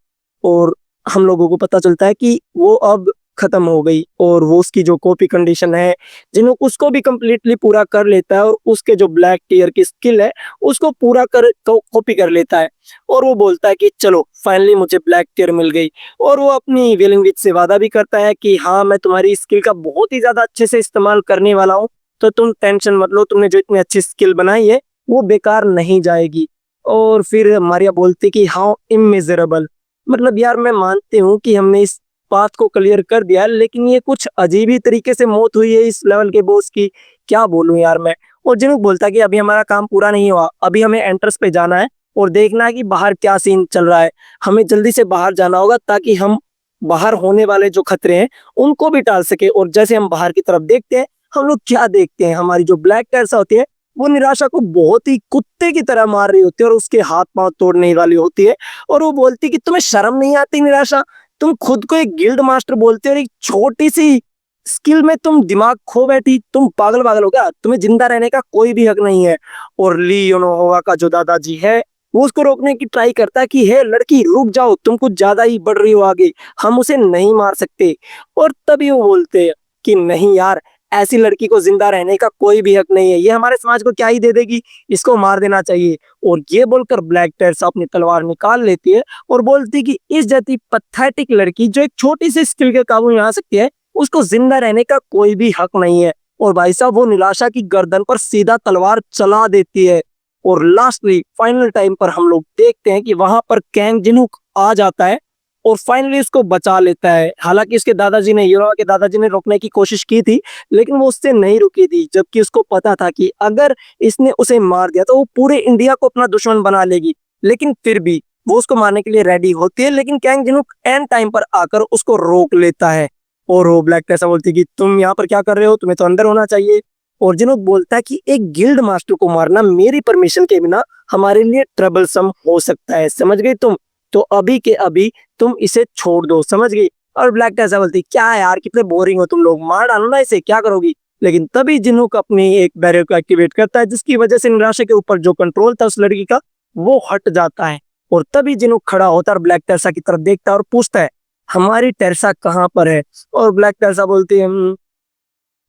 और हम लोगों को पता चलता है कि वो अब खत्म हो गई और वो उसकी जो कॉपी कंडीशन है जिन्हों उसको भी कंप्लीटली पूरा कर लेता है और उसके जो ब्लैक टीयर की स्किल है उसको पूरा कर कॉपी कर लेता है। और वो बोलता है कि चलो फाइनली मुझे ब्लैक टीयर मिल गई। और वो अपनी वेलिंग विच से वादा भी करता है कि हाँ मैं तुम्हारी स्किल का बहुत ही ज्यादा अच्छे से इस्तेमाल करने वाला हूँ, तो तुम टेंशन मत लो, तुमने जो इतनी अच्छी स्किल बनाई है वो बेकार नहीं जाएगी। और फिर मारिया बोलती कि हाउ इमेजरेबल, मतलब यार मैं मानती हूँ कि हमने इस बात को क्लियर कर दिया, लेकिन ये कुछ अजीब ही तरीके से मौत हुई है इस लेवल के बॉस की, क्या बोलूं यार मैं। और जिनुक बोलता है कि अभी हमारा काम पूरा नहीं हुआ, अभी हमें एंट्रेंस पे जाना है और देखना है कि बाहर क्या सीन चल रहा है। हमें जल्दी से बाहर जाना होगा ताकि हम बाहर होने वाले जो खतरे हैं उनको भी टाल सके। और जैसे हम बाहर की तरफ देखते हैं, हम लोग क्या देखते हैं, हमारी जो ब्लैक कैरसा होती है वो निराशा को बहुत ही कुत्ते की तरह मार रही होती है और उसके हाथ पांव तोड़ने वाली होती है। और वो बोलती है कि तुम्हें शर्म नहीं आती निराशा, तुम खुद को एक गिल्ड मास्टर बोलते हो और एक छोटी सी स्किल में तुम दिमाग खो बैठी, तुम पागल पागल हो गया, तुम्हें जिंदा रहने का कोई भी हक नहीं है। और ली योनोवा का जो दादाजी है वो उसको रोकने की ट्राई करता है कि हे लड़की रुक जाओ, तुम कुछ ज्यादा ही बढ़ रही हो आगे, हम उसे नहीं मार सकते। और तभी वो बोलते हैं कि नहीं यार, ऐसी लड़की को जिंदा रहने का कोई भी हक नहीं है, ये हमारे समाज को क्या ही दे देगी, इसको मार देना चाहिए। और ये बोलकर ब्लैक टेरेसा अपनी तलवार निकाल लेती है और बोलती कि इस जैसी पथेटिक लड़की जो एक छोटी सी स्किल के काबू में आ सकती है, उसको जिंदा रहने का कोई भी हक नहीं है। और भाई साहब वो निराशा की गर्दन पर सीधा तलवार चला देती है। और लास्टली फाइनल टाइम पर हम लोग देखते हैं कि वहां पर कैंग जिन्हुक आ जाता है और फाइनली उसको बचा लेता है। हालांकि उसके दादाजी ने, यूरोवा के दादाजी ने रोकने की कोशिश की थी, लेकिन वो उससे नहीं रुकी थी, जबकि उसको पता था कि अगर इसने उसे मार दिया तो वो पूरे इंडिया को अपना दुश्मन बना लेगी। लेकिन फिर भी वो उसको मारने के लिए रेडी होती है, लेकिन कैंग जिन्हुक एंड टाइम पर आकर उसको रोक लेता है। और वो ब्लैक टेरेसा बोलती है कि तुम यहाँ पर क्या कर रहे हो, तुम्हें तो अंदर होना चाहिए। और जिन्हुक बोलता है कि एक गिल्ड मास्टर को मारना मेरी परमिशन के बिना हमारे लिए ट्रबलसम हो सकता है, समझ गई तुम, तो अभी के अभी तुम इसे छोड़ दो, समझ गई। और ब्लैक टेरेसा बोलती क्या है यार, कितने बोरिंग हो तुम लोग, मार डालो ना इसे, क्या करोगी। लेकिन तभी जिन्हुक अपनी एक बैरियर को एक्टिवेट करता है, जिसकी वजह से निराशा के ऊपर जो कंट्रोल था उस लड़की का वो हट जाता है। और तभी जिन्हुक खड़ा होता है और ब्लैक टेरेसा की तरफ देखता है और पूछता है हमारी टेरेसा कहाँ पर है। और ब्लैक टेरेसा बोलती है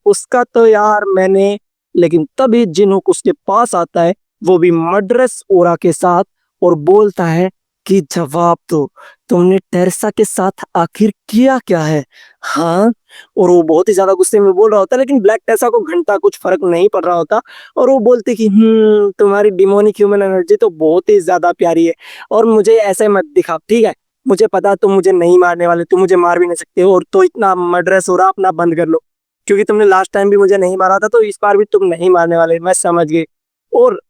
उसका तो यार मैंने। लेकिन तभी जिन्हुक उसके पास आता है, वो भी मर्डरस ओरा के साथ, और बोलता है कि जवाब दो, तुमने टेरेसा के साथ आखिर किया क्या है, हाँ। और वो बहुत ही ज्यादा गुस्से में बोल रहा होता है, लेकिन ब्लैक टेरेसा को घंटा कुछ फर्क नहीं पड़ रहा होता। और वो बोलते कि तुम्हारी डिमोनिक ह्यूमन एनर्जी तो बहुत ही ज्यादा प्यारी है, और मुझे ऐसे मत दिखा, ठीक है, मुझे पता तुम मुझे नहीं मारने वाले, तुम मुझे मार भी नहीं सकते हो, और तो इतना मर्डरस हो रहा अपना बंद कर लो, क्योंकि तुमने लास्ट टाइम भी मुझे नहीं मारा था, तो इस बार भी तुम नहीं मारने वाले, मैं समझ गई। और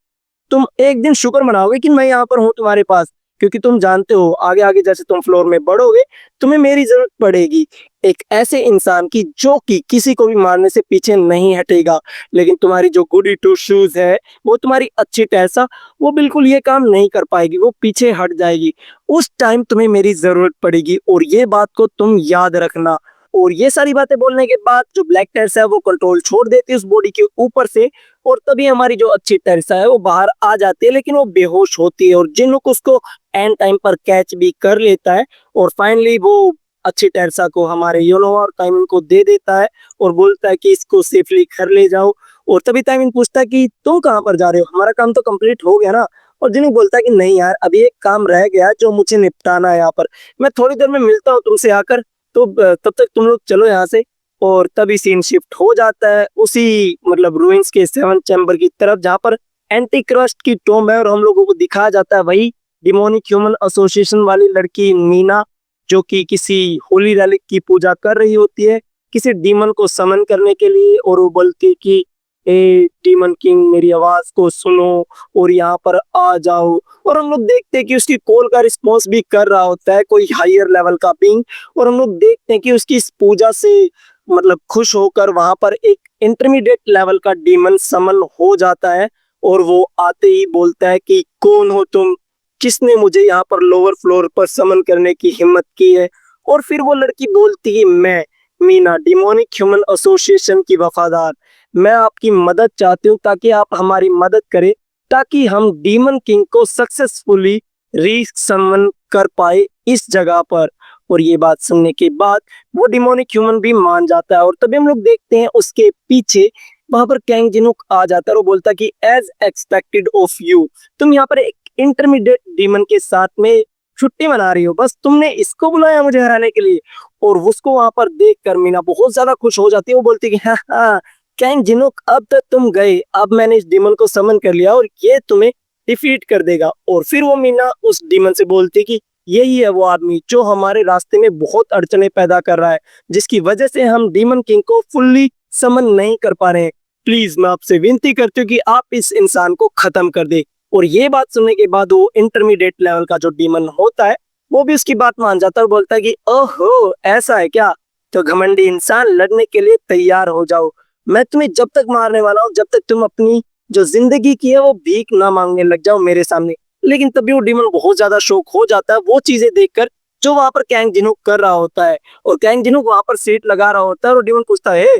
तुम एक दिन शुक्र मनाओगे कि मैं यहाँ पर हूँ तुम्हारे पास, क्योंकि तुम जानते हो आगे आगे जैसे तुम फ्लोर में बढ़ोगे तुम्हें मेरी जरूरत पड़ेगी, एक ऐसे इंसान की जो कि किसी को भी मारने से पीछे नहीं हटेगा। लेकिन तुम्हारी जो गुडी टू शूज है, वो तुम्हारी अच्छी टेरेसा, वो बिल्कुल ये काम नहीं कर पाएगी, वो पीछे हट जाएगी, उस टाइम तुम्हें मेरी जरूरत पड़ेगी, और ये बात को तुम याद रखना। और ये सारी बातें बोलने के बाद जो ब्लैक टेरेसा है वो कंट्रोल छोड़ देती है उस बॉडी के ऊपर से, और तभी हमारी जो अच्छी टेरेसा है वो बाहर आ जाती है, लेकिन वो बेहोश होती है। और जिन्होंने उसको एंड टाइम पर कैच भी कर लेता है, और फाइनली वो अच्छी टेरेसा को हमारे योनोवा और टाइमिन को दे देता है और बोलता है कि इसको सेफली घर ले जाओ। और तभी टाइमिन पूछता है कि तुम कहाँ पर जा रहे हो, हमारा काम तो कंप्लीट हो गया ना। और जिन्हों बोलता है कि नहीं यार, अभी एक काम रह गया जो मुझे निपटाना है यहाँ पर, मैं थोड़ी देर में मिलता हूँ तुमसे आकर, तो तब तक तुम लोग चलो यहाँ से। और तभी सीन शिफ्ट हो जाता है उसी मतलब रूइंस के 7 चैम्बर की तरफ, जहाँ पर एंटी क्रस्ट की टॉम्ब है, और हम लोगों को दिखाया जाता है वही डिमोनिक ह्यूमन एसोसिएशन वाली लड़की मीना, जो कि किसी होली रेलिक की पूजा कर रही होती है किसी डीमन को समन करने के लिए। और वो बोलती कि ए डीमन किंग, मेरी आवाज को सुनो और यहाँ पर आ जाओ। और हम लोग देखते हैं कि उसकी कॉल का रिस्पॉन्स भी कर रहा होता है कोई हायर लेवल का बींग, और हम लोग देखते हैं कि उसकी इस पूजा से मतलब खुश होकर वहां पर एक इंटरमीडिएट लेवल का डीमन समन हो जाता है। और वो आते ही बोलता है कि कौन हो तुम, किसने मुझे यहाँ पर लोअर फ्लोर पर समन करने की हिम्मत की है। और फिर वो लड़की बोलती है मैं मीना, डिमोनिक ह्यूमन एसोसिएशन की वफादार, मैं आपकी मदद चाहती हूँ ताकि आप हमारी मदद करें, ताकि हम डीमन किंग को सक्सेसफुली रीसमन कर पाए इस जगह पर। और ये बात सुनने के बाद वो डिमोनिक ह्यूमन भी मान जाता है और तभी हम लोग देखते हैं उसके पीछे वहां पर कैंग जिनुक आ जाता है और वो बोलता है कि एज एक्सपेक्टेड ऑफ यू, तुम यहाँ पर एक इंटरमीडिएट डीमन के साथ में छुट्टी मना रही हो, बस तुमने इसको बुलाया मुझे हराने के लिए। और उसको वहां पर देखकर मीना बहुत ज्यादा खुश हो जाती है। वो बोलती है कि हाँ हाँ कैंग जिनुक, अब तक तुम गए, अब मैंने इस डीमन को समन कर लिया और ये तुम्हें डिफीट कर देगा। और फिर वो मीना उस डीमन से बोलती है कि यही है वो आदमी जो हमारे रास्ते में बहुत अड़चने पैदा कर रहा है, जिसकी वजह से हम डीमन किंग को फुल्ली समन नहीं कर पा रहे हैं। प्लीज मैं आपसे विनती करती हूँ कि आप इस इंसान को खत्म कर दे। और ये बात सुनने के बाद वो इंटरमीडिएट लेवल का जो डीमन होता है वो भी उसकी बात मान जाता है और बोलता है कि ओहो ऐसा है क्या, तो घमंडी इंसान लड़ने के लिए तैयार हो जाओ। मैं तुम्हें जब तक मारने वाला हूँ जब तक तुम अपनी जो जिंदगी की है वो भीख ना मांगने लग जाओ मेरे सामने। लेकिन तभी वो डीमन बहुत ज्यादा शौक हो जाता है वो चीजें देखकर जो वहां पर कैंग जिनुक कर रहा होता है। और कैंग जिनुक वहां पर सीट लगा रहा होता है और डीमन पूछता है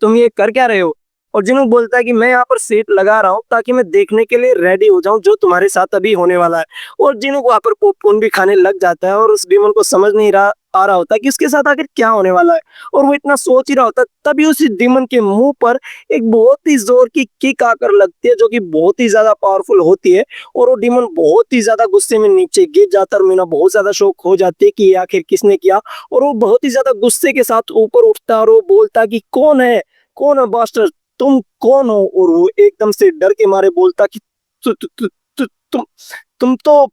तुम ये कर क्या रहे हो। और जिनुक बोलता है कि मैं यहाँ पर सीट लगा रहा हूँ ताकि मैं देखने के लिए रेडी हो जाऊं जो तुम्हारे साथ अभी होने वाला है। और जिनुक वहां पर पॉपकॉर्न भी खाने लग जाता है और उस डीमन को समझ नहीं रहा आ रहा होता कि उसके साथ आखिर क्या होने वाला है। और वो इतना सोच ही रहा होता तभी उस डीमन के मुंह पर एक बहुत ही जोर की किक आकर लगती है जो कि बहुत ही ज्यादा पावरफुल होती है। और वो डीमन बहुत ही ज्यादा गुस्से में नीचे गिर जाता है और मीना बहुत ज्यादा शौक हो जाती है कि ये आखिर किसने किया। और वो बहुत ही ज्यादा गुस्से के साथ ऊपर उठता है और वो बोलता है कि कौन है बास्टर, तुम कौन हो। और वो एकदम से डर के मारे बोलता कि तु, तु, तु, तु, तुम तुम तो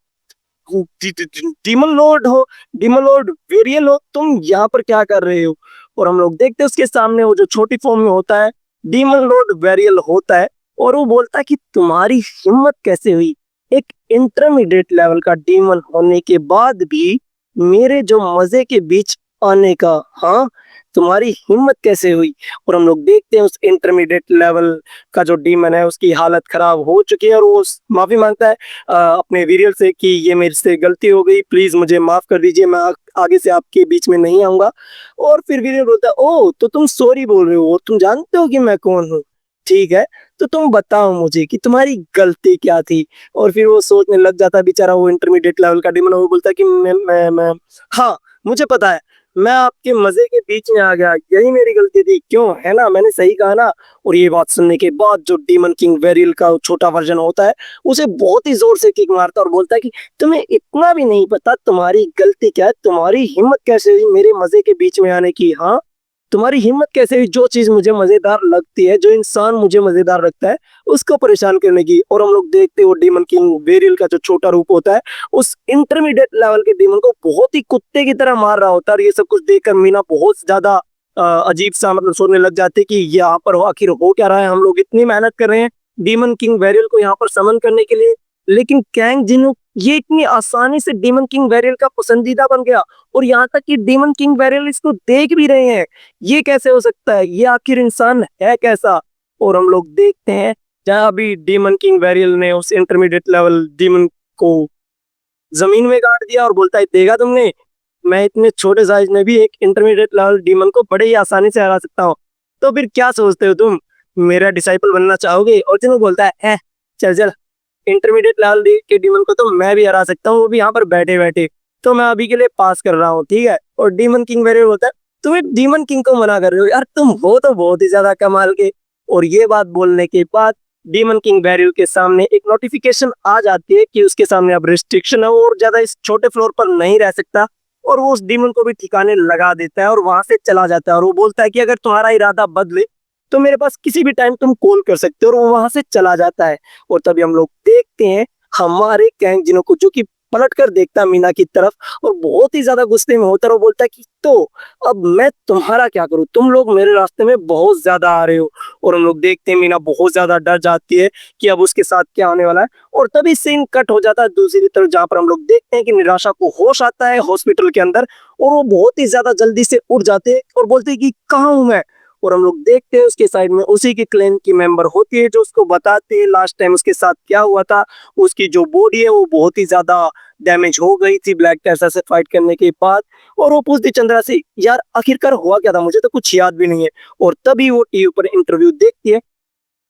डीमन लॉर्ड हो, डीमन लॉर्ड वेरियल हो, तुम यहाँ पर क्या कर रहे हो। और हम लोग देखते हैं उसके सामने वो जो छोटी फॉर्म में होता है डीमन लॉर्ड वेरियल होता है। और वो बोलता है कि तुम्हारी हिम्मत कैसे हुई एक इंटरमीडिएट लेवल का डीमन होने के बाद भी मेरे जो मजे के बीच आने का। हाँ, तुम्हारी हिम्मत कैसे हुई। और हम लोग देखते हैं उस इंटरमीडिएट लेवल का जो डीमन है उसकी हालत खराब हो चुकी है और वो माफी मांगता है अपने वीरियल से कि ये मेरे से गलती हो गई, प्लीज मुझे माफ कर दीजिए, मैं आगे से आपके बीच में नहीं आऊंगा। और फिर वीरियल बोलता है ओ तो तुम सॉरी बोल रहे हो और तुम जानते हो कि मैं कौन हूँ, ठीक है तो तुम बताओ मुझे कि तुम्हारी गलती क्या थी। और फिर वो सोचने लग जाता है बेचारा वो इंटरमीडिएट लेवल का डीमन। वो बोलता है कि मैं हाँ मुझे पता है, मैं आपके मजे के बीच में आ गया, यही मेरी गलती थी, क्यों है ना, मैंने सही कहा ना। और ये बात सुनने के बाद जो डीमन किंग वेरियल का छोटा वर्जन होता है उसे बहुत ही जोर से किक मारता है और बोलता है कि तुम्हें इतना भी नहीं पता तुम्हारी गलती क्या है, तुम्हारी हिम्मत कैसे हुई मेरे मजे के बीच में आने की। हाँ, तुम्हारी हिम्मत कैसे हुई जो चीज मुझे मजेदार लगती है, जो इंसान मुझे मजेदार लगता है उसको परेशान करने की। और हम लोग देखते हैं वो डीमन किंग वेरियल का जो छोटा रूप होता है उस इंटरमीडिएट लेवल के डीमन को बहुत ही कुत्ते की तरह मार रहा होता है। और ये सब कुछ देखकर मीना बहुत ज्यादा अजीब सा मतलब सोचने लग जाते कि यहाँ पर आखिर हो क्या रहा है, हम लोग इतनी मेहनत कर रहे हैं डीमन किंग वेरियल को यहाँ पर समन करने के लिए, लेकिन कैंग जिनु ये इतनी आसानी से डीमन किंग वेरियल का पसंदीदा बन गया। और यहाँ तक कि डीमन किंग वेरियल इसको देख भी रहे हैं, ये कैसे हो सकता है, ये आखिर इंसान है कैसा। और हम लोग देखते हैं जहां अभी डीमन किंग वेरियल ने उस इंटरमीडिएट लेवल डीमन को जमीन में गाड़ दिया और बोलता है देगा तुमने, मैं इतने छोटे साइज में भी एक इंटरमीडिएट लेवल डीमन को बड़े ही आसानी से हरा सकता हूँ, तो फिर क्या सोचते हो तुम, मेरा डिसाइपल बनना चाहोगे। और जिन्हों बोलता है चल चल, इंटरमीडिएट लेवल के डीमन को तो मैं भी हरा सकता हूँ, वो भी यहाँ पर बैठे बैठे, तो मैं अभी के लिए पास कर रहा हूँ, ठीक है। और डीमन किंग वेरियल बोलता है तुम एक डीमन किंग को मना कर रहे हो यार, तुम हो तो बहुत ही ज्यादा कमाल के। और ये बात बोलने के बाद डीमन किंग बैरियल के सामने एक नोटिफिकेशन आ जाती है कि उसके सामने अब रिस्ट्रिक्शन है, वो और ज्यादा इस छोटे फ्लोर पर नहीं रह सकता। और वो उस डीमन को भी ठिकाने लगा देता है और वहां से चला जाता है। और वो बोलता है कि अगर तुम्हारा इरादा बदले तो मेरे पास किसी भी टाइम तुम कॉल कर सकते हो। और वो वहां से चला जाता है। और तभी हम लोग देखते हैं हमारे कैंग जिनो को जो कि पलट कर देखता है मीना की तरफ और बहुत ही ज्यादा गुस्से में होता है। और वो बोलता है कि तो अब मैं तुम्हारा क्या करूं, तुम लोग मेरे रास्ते में बहुत ज्यादा आ रहे हो। और हम लोग देखते हैं मीना बहुत ज्यादा डर जाती है कि अब उसके साथ क्या होने वाला है। और तभी सीन कट हो जाता है दूसरी तरफ जहां पर हम लोग देखते हैं कि निराशा को होश आता है हॉस्पिटल के अंदर। और वो बहुत ही ज्यादा जल्दी से उठ जाते हैं और बोलते हैं कि कहाँ हूं मैं। और हम लोग देखते हैं उसके साइड में उसी के क्लैन की मेंबर होती है जो उसको बताते हैं लास्ट टाइम उसके साथ क्या हुआ था। उसकी जो बॉडी है वो बहुत ही ज्यादा डैमेज हो गई थी ब्लैक टेसा से फाइट करने के बाद। और वो पूछती चंद्रा से यार आखिरकार हुआ क्या था, मुझे तो कुछ याद भी नहीं है। और तभी वो टीवी पर इंटरव्यू देखती है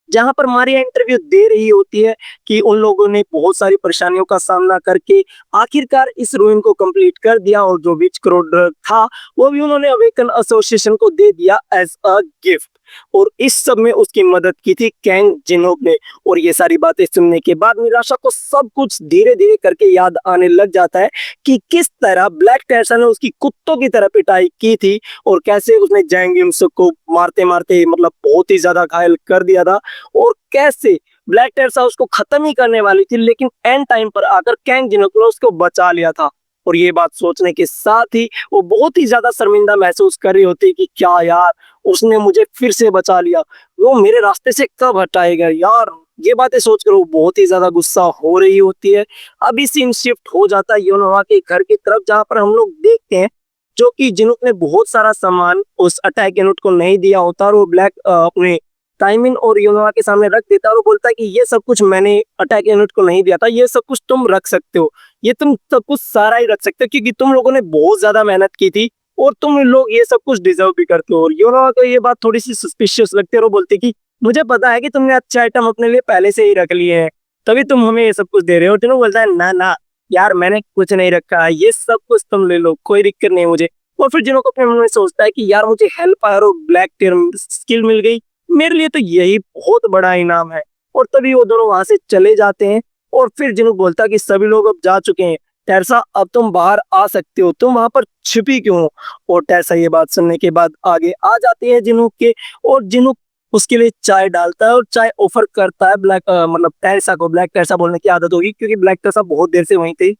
जहाँ पर मारिया इंटरव्यू दे रही होती है कि उन लोगों ने बहुत सारी परेशानियों का सामना करके आखिरकार इस रूइन को कंप्लीट कर दिया और जो विच क्रोड था वो भी उन्होंने अवेकन एसोसिएशन को दे दिया एज अ गिफ्ट। और इस सब में उसकी मदद की थी कैंग जिनोब ने। और ये सारी बातें सुनने के बाद निराशा को सब कुछ धीरे धीरे करके याद आने लग जाता है कि किस तरह ब्लैक टेरेसा ने उसकी कुत्तों की तरह पिटाई की थी और कैसे उसने जैंग युनसुक को मारते मारते मतलब बहुत ही ज्यादा घायल कर दिया था। और कैसे ब्लैक टेरेसा उसको खत्म ही करने वाली थी लेकिन एंड टाइम पर आकर कैंग जिनोब ने उसको बचा लिया था। और ये बात सोचने के साथ ही वो बहुत ही ज्यादा शर्मिंदा महसूस कर रही होती है कि क्या यार, उसने मुझे फिर से बचा लिया, वो मेरे रास्ते से कब हटाएगा यार। ये बातें सोचकर वो बहुत ही ज्यादा गुस्सा हो रही होती है। अभी सीन शिफ्ट हो जाता है योनोहा के घर की तरफ, जहां पर हम लोग देखते हैं जो कि जिनुक ने बहुत सारा सामान उस अटैक यूनिट को नहीं दिया होता और वो ब्लैक अपने टाइमिन और योनोहा के सामने रख देता है और वो बोलता है कि ये सब कुछ मैंने अटैक यूनिट को नहीं दिया था, ये सब कुछ तुम रख सकते हो, ये तुम सब कुछ सारा ही रख सकते हो क्योंकि तुम लोगों ने बहुत ज्यादा मेहनत की थी और तुम लोग ये सब कुछ डिजर्व भी करते हो। और योनोहा को ये बात थोड़ी सी सस्पिशियस लगती है और वो बोलती है कि मुझे पता है कि तुमने अच्छे आइटम अपने लिए पहले से ही रख लिए हैं, तभी तुम हमें ये सब कुछ दे रहे हो। टिनो बोलता है ना ना यार, मैंने कुछ नहीं रखा है, ये सब कुछ तुम ले लो, कोई दिक्कत नहीं है मुझे। और फिर जिनो को अपने मन में सोचता है कि यार मुझे हेल्प आयर और ब्लैक टीयर स्किल मिल गई, मेरे लिए तो यही बहुत बड़ा इनाम है। और तभी वो दोनों वहां से चले जाते हैं। और फिर जिनो बोलता है कि सभी लोग अब जा चुके हैं, टेरसा अब तुम बाहर आ सकते हो, तुम वहां पर छिपी क्यों हो। और टेरसा ये बात सुनने के बाद आगे आ जाती है जिनूक के, और जिनूक उसके लिए चाय डालता है और चाय ऑफर करता है ब्लैक मतलब टेरसा को। ब्लैक टेरसा बोलने की आदत होगी क्योंकि ब्लैक टेरसा बहुत देर से वहीं थी।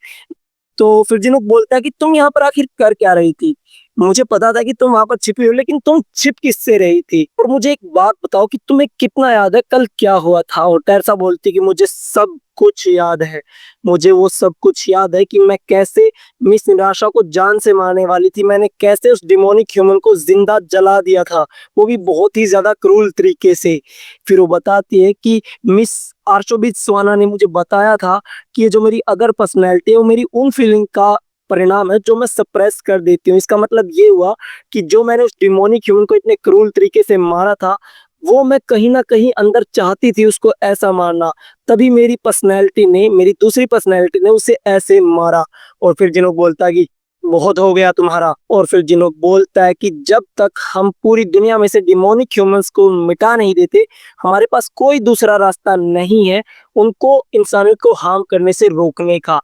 तो फिर जिनूक बोलता है कि तुम यहाँ पर आखिर कर क्या रही थी, मुझे पता था कि तुम वहां पर छिपी हो, लेकिन तुम छिप किससे रही थी, और मुझे एक बात बताओ कि तुम्हें कितना याद है कल क्या हुआ था। और टेरसा बोलती कि मुझे सब कुछ याद है, मुझे वो सब कुछ याद है कि मैं कैसे मिस निराशा को जान से मारने वाली थी, मैंने कैसे उस डिमोनिक ह्यूमन को जिंदा जला दिया था, वो भी बहुत ही ज्यादा क्रूल तरीके से। फिर वो बताती है कि मिस आर्चोबिट स्वाना ने मुझे बताया था कि ये जो मेरी अदर पर्सनैलिटी है वो मेरी उन फीलिंग का परिणाम है जो मैं सप्रेस कर देती हूँ। इसका मतलब ये हुआ कि जो मैंने उस डिमोनिक ह्यूमन को इतने क्रूल तरीके से मारा था, वो मैं कहीं ना कहीं अंदर चाहती थी उसको ऐसा मारना, तभी मेरी पर्सनैलिटी ने, मेरी दूसरी पर्सनैलिटी ने उसे ऐसे मारा। और फिर जिनोक बोलता है कि बहुत हो गया तुम्हारा। और फिर जिनोक बोलता है कि जब तक हम पूरी दुनिया में से डिमोनिक ह्यूमंस को मिटा नहीं देते, हमारे पास कोई दूसरा रास्ता नहीं है उनको इंसानियत को हार्म करने से रोकने का।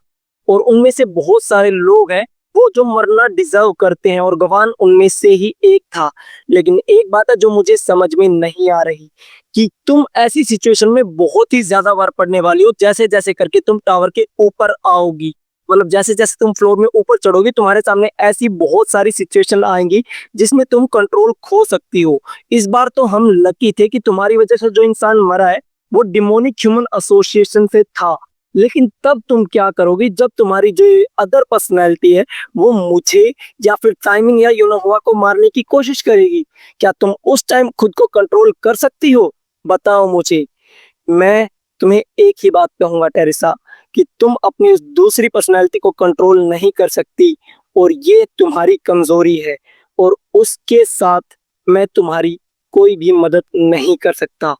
और उनमें से बहुत सारे लोग हैं वो जो मरना डिजर्व करते हैं और गवान उनमें से ही एक था। लेकिन एक बात है जो मुझे समझ में नहीं आ रही कि तुम ऐसी सिचुएशन में बहुत ही ज्यादा बार पड़ने वाली हो, जैसे जैसे करके तुम टावर के ऊपर आओगी, मतलब जैसे जैसे तुम फ्लोर में ऊपर चढ़ोगी तुम्हारे सामने ऐसी बहुत सारी सिचुएशन आएंगी जिसमें तुम कंट्रोल खो सकती हो। इस बार तो हम लकी थे कि तुम्हारी वजह से जो इंसान मरा है वो डिमोनिक ह्यूमन एसोसिएशन से था। लेकिन तब तुम क्या करोगी जब तुम्हारी जो अदर पर्सनैलिटी है वो मुझे या फिर टाइमिंग या यूनोवा को मारने की कोशिश करेगी, क्या तुम उस टाइम खुद को कंट्रोल कर सकती हो, बताओ मुझे। मैं तुम्हें एक ही बात कहूंगा टेरेसा, कि तुम अपनी उस दूसरी पर्सनैलिटी को कंट्रोल नहीं कर सकती और ये तुम्हारी कमजोरी है, और उसके साथ मैं तुम्हारी कोई भी मदद नहीं कर सकता।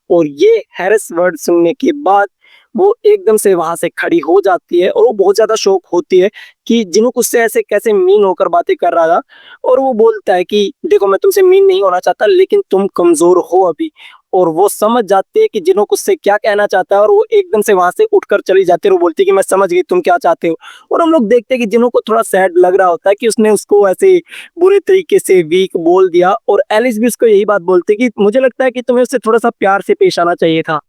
और ये हैरस वर्ड सुनने के बाद वो एकदम से वहां से खड़ी हो जाती है और वो बहुत ज्यादा शौक होती है कि जिन्हों उससे ऐसे कैसे मीन होकर बातें कर रहा था। और वो बोलता है कि देखो मैं तुमसे मीन नहीं होना चाहता लेकिन तुम कमजोर हो अभी। और वो समझ जाते हैं कि जिन्हों उससे क्या कहना चाहता है और वो एकदम से वहां से उठकर चली जाती है और वो बोलती है कि मैं समझ गई तुम क्या चाहते हो। और हम लोग देखते हैं कि जिन्हों को थोड़ा सैड लग रहा होता है कि उसने उसको ऐसे बुरे तरीके से वीक बोल दिया, और एलिस भी उसको यही बात बोलती है कि मुझे लगता है कि तुम्हें उससे थोड़ा सा प्यार से पेश आना चाहिए था,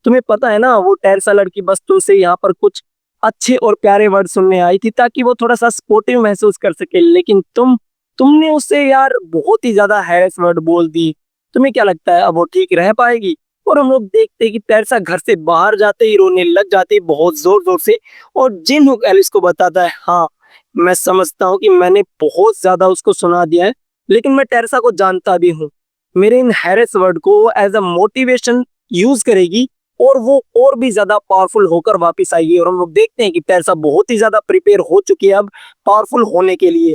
तुम्हें पता है ना वो टेरेसा लड़की बस तुमसे यहाँ पर कुछ अच्छे और प्यारे वर्ड सुनने आई थी ताकि वो थोड़ा सा सपोर्टिव महसूस कर सके, लेकिन तुमने उससे यार बहुत ही ज्यादा हैरेस वर्ड बोल दी, तुम्हें क्या लगता है अब वो ठीक रह पाएगी। और हम लोग देखते हैं कि टेरेसा घर से बाहर जाते ही रोने लग जाती है बहुत जोर जोर से। और जिन हुक एलिस को बताता है हाँ मैं समझता हूँ कि मैंने बहुत ज्यादा उसको सुना दिया है, लेकिन मैं टेरेसा को जानता भी हूँ, मेरे इन हैरेस वर्ड को एज अ मोटिवेशन यूज करेगी और वो और भी ज्यादा पावरफुल होकर वापस आएगी। और हम लोग देखते हैं कि टेरेसा बहुत ही ज्यादा प्रिपेयर हो चुकी है अब पावरफुल होने के लिए।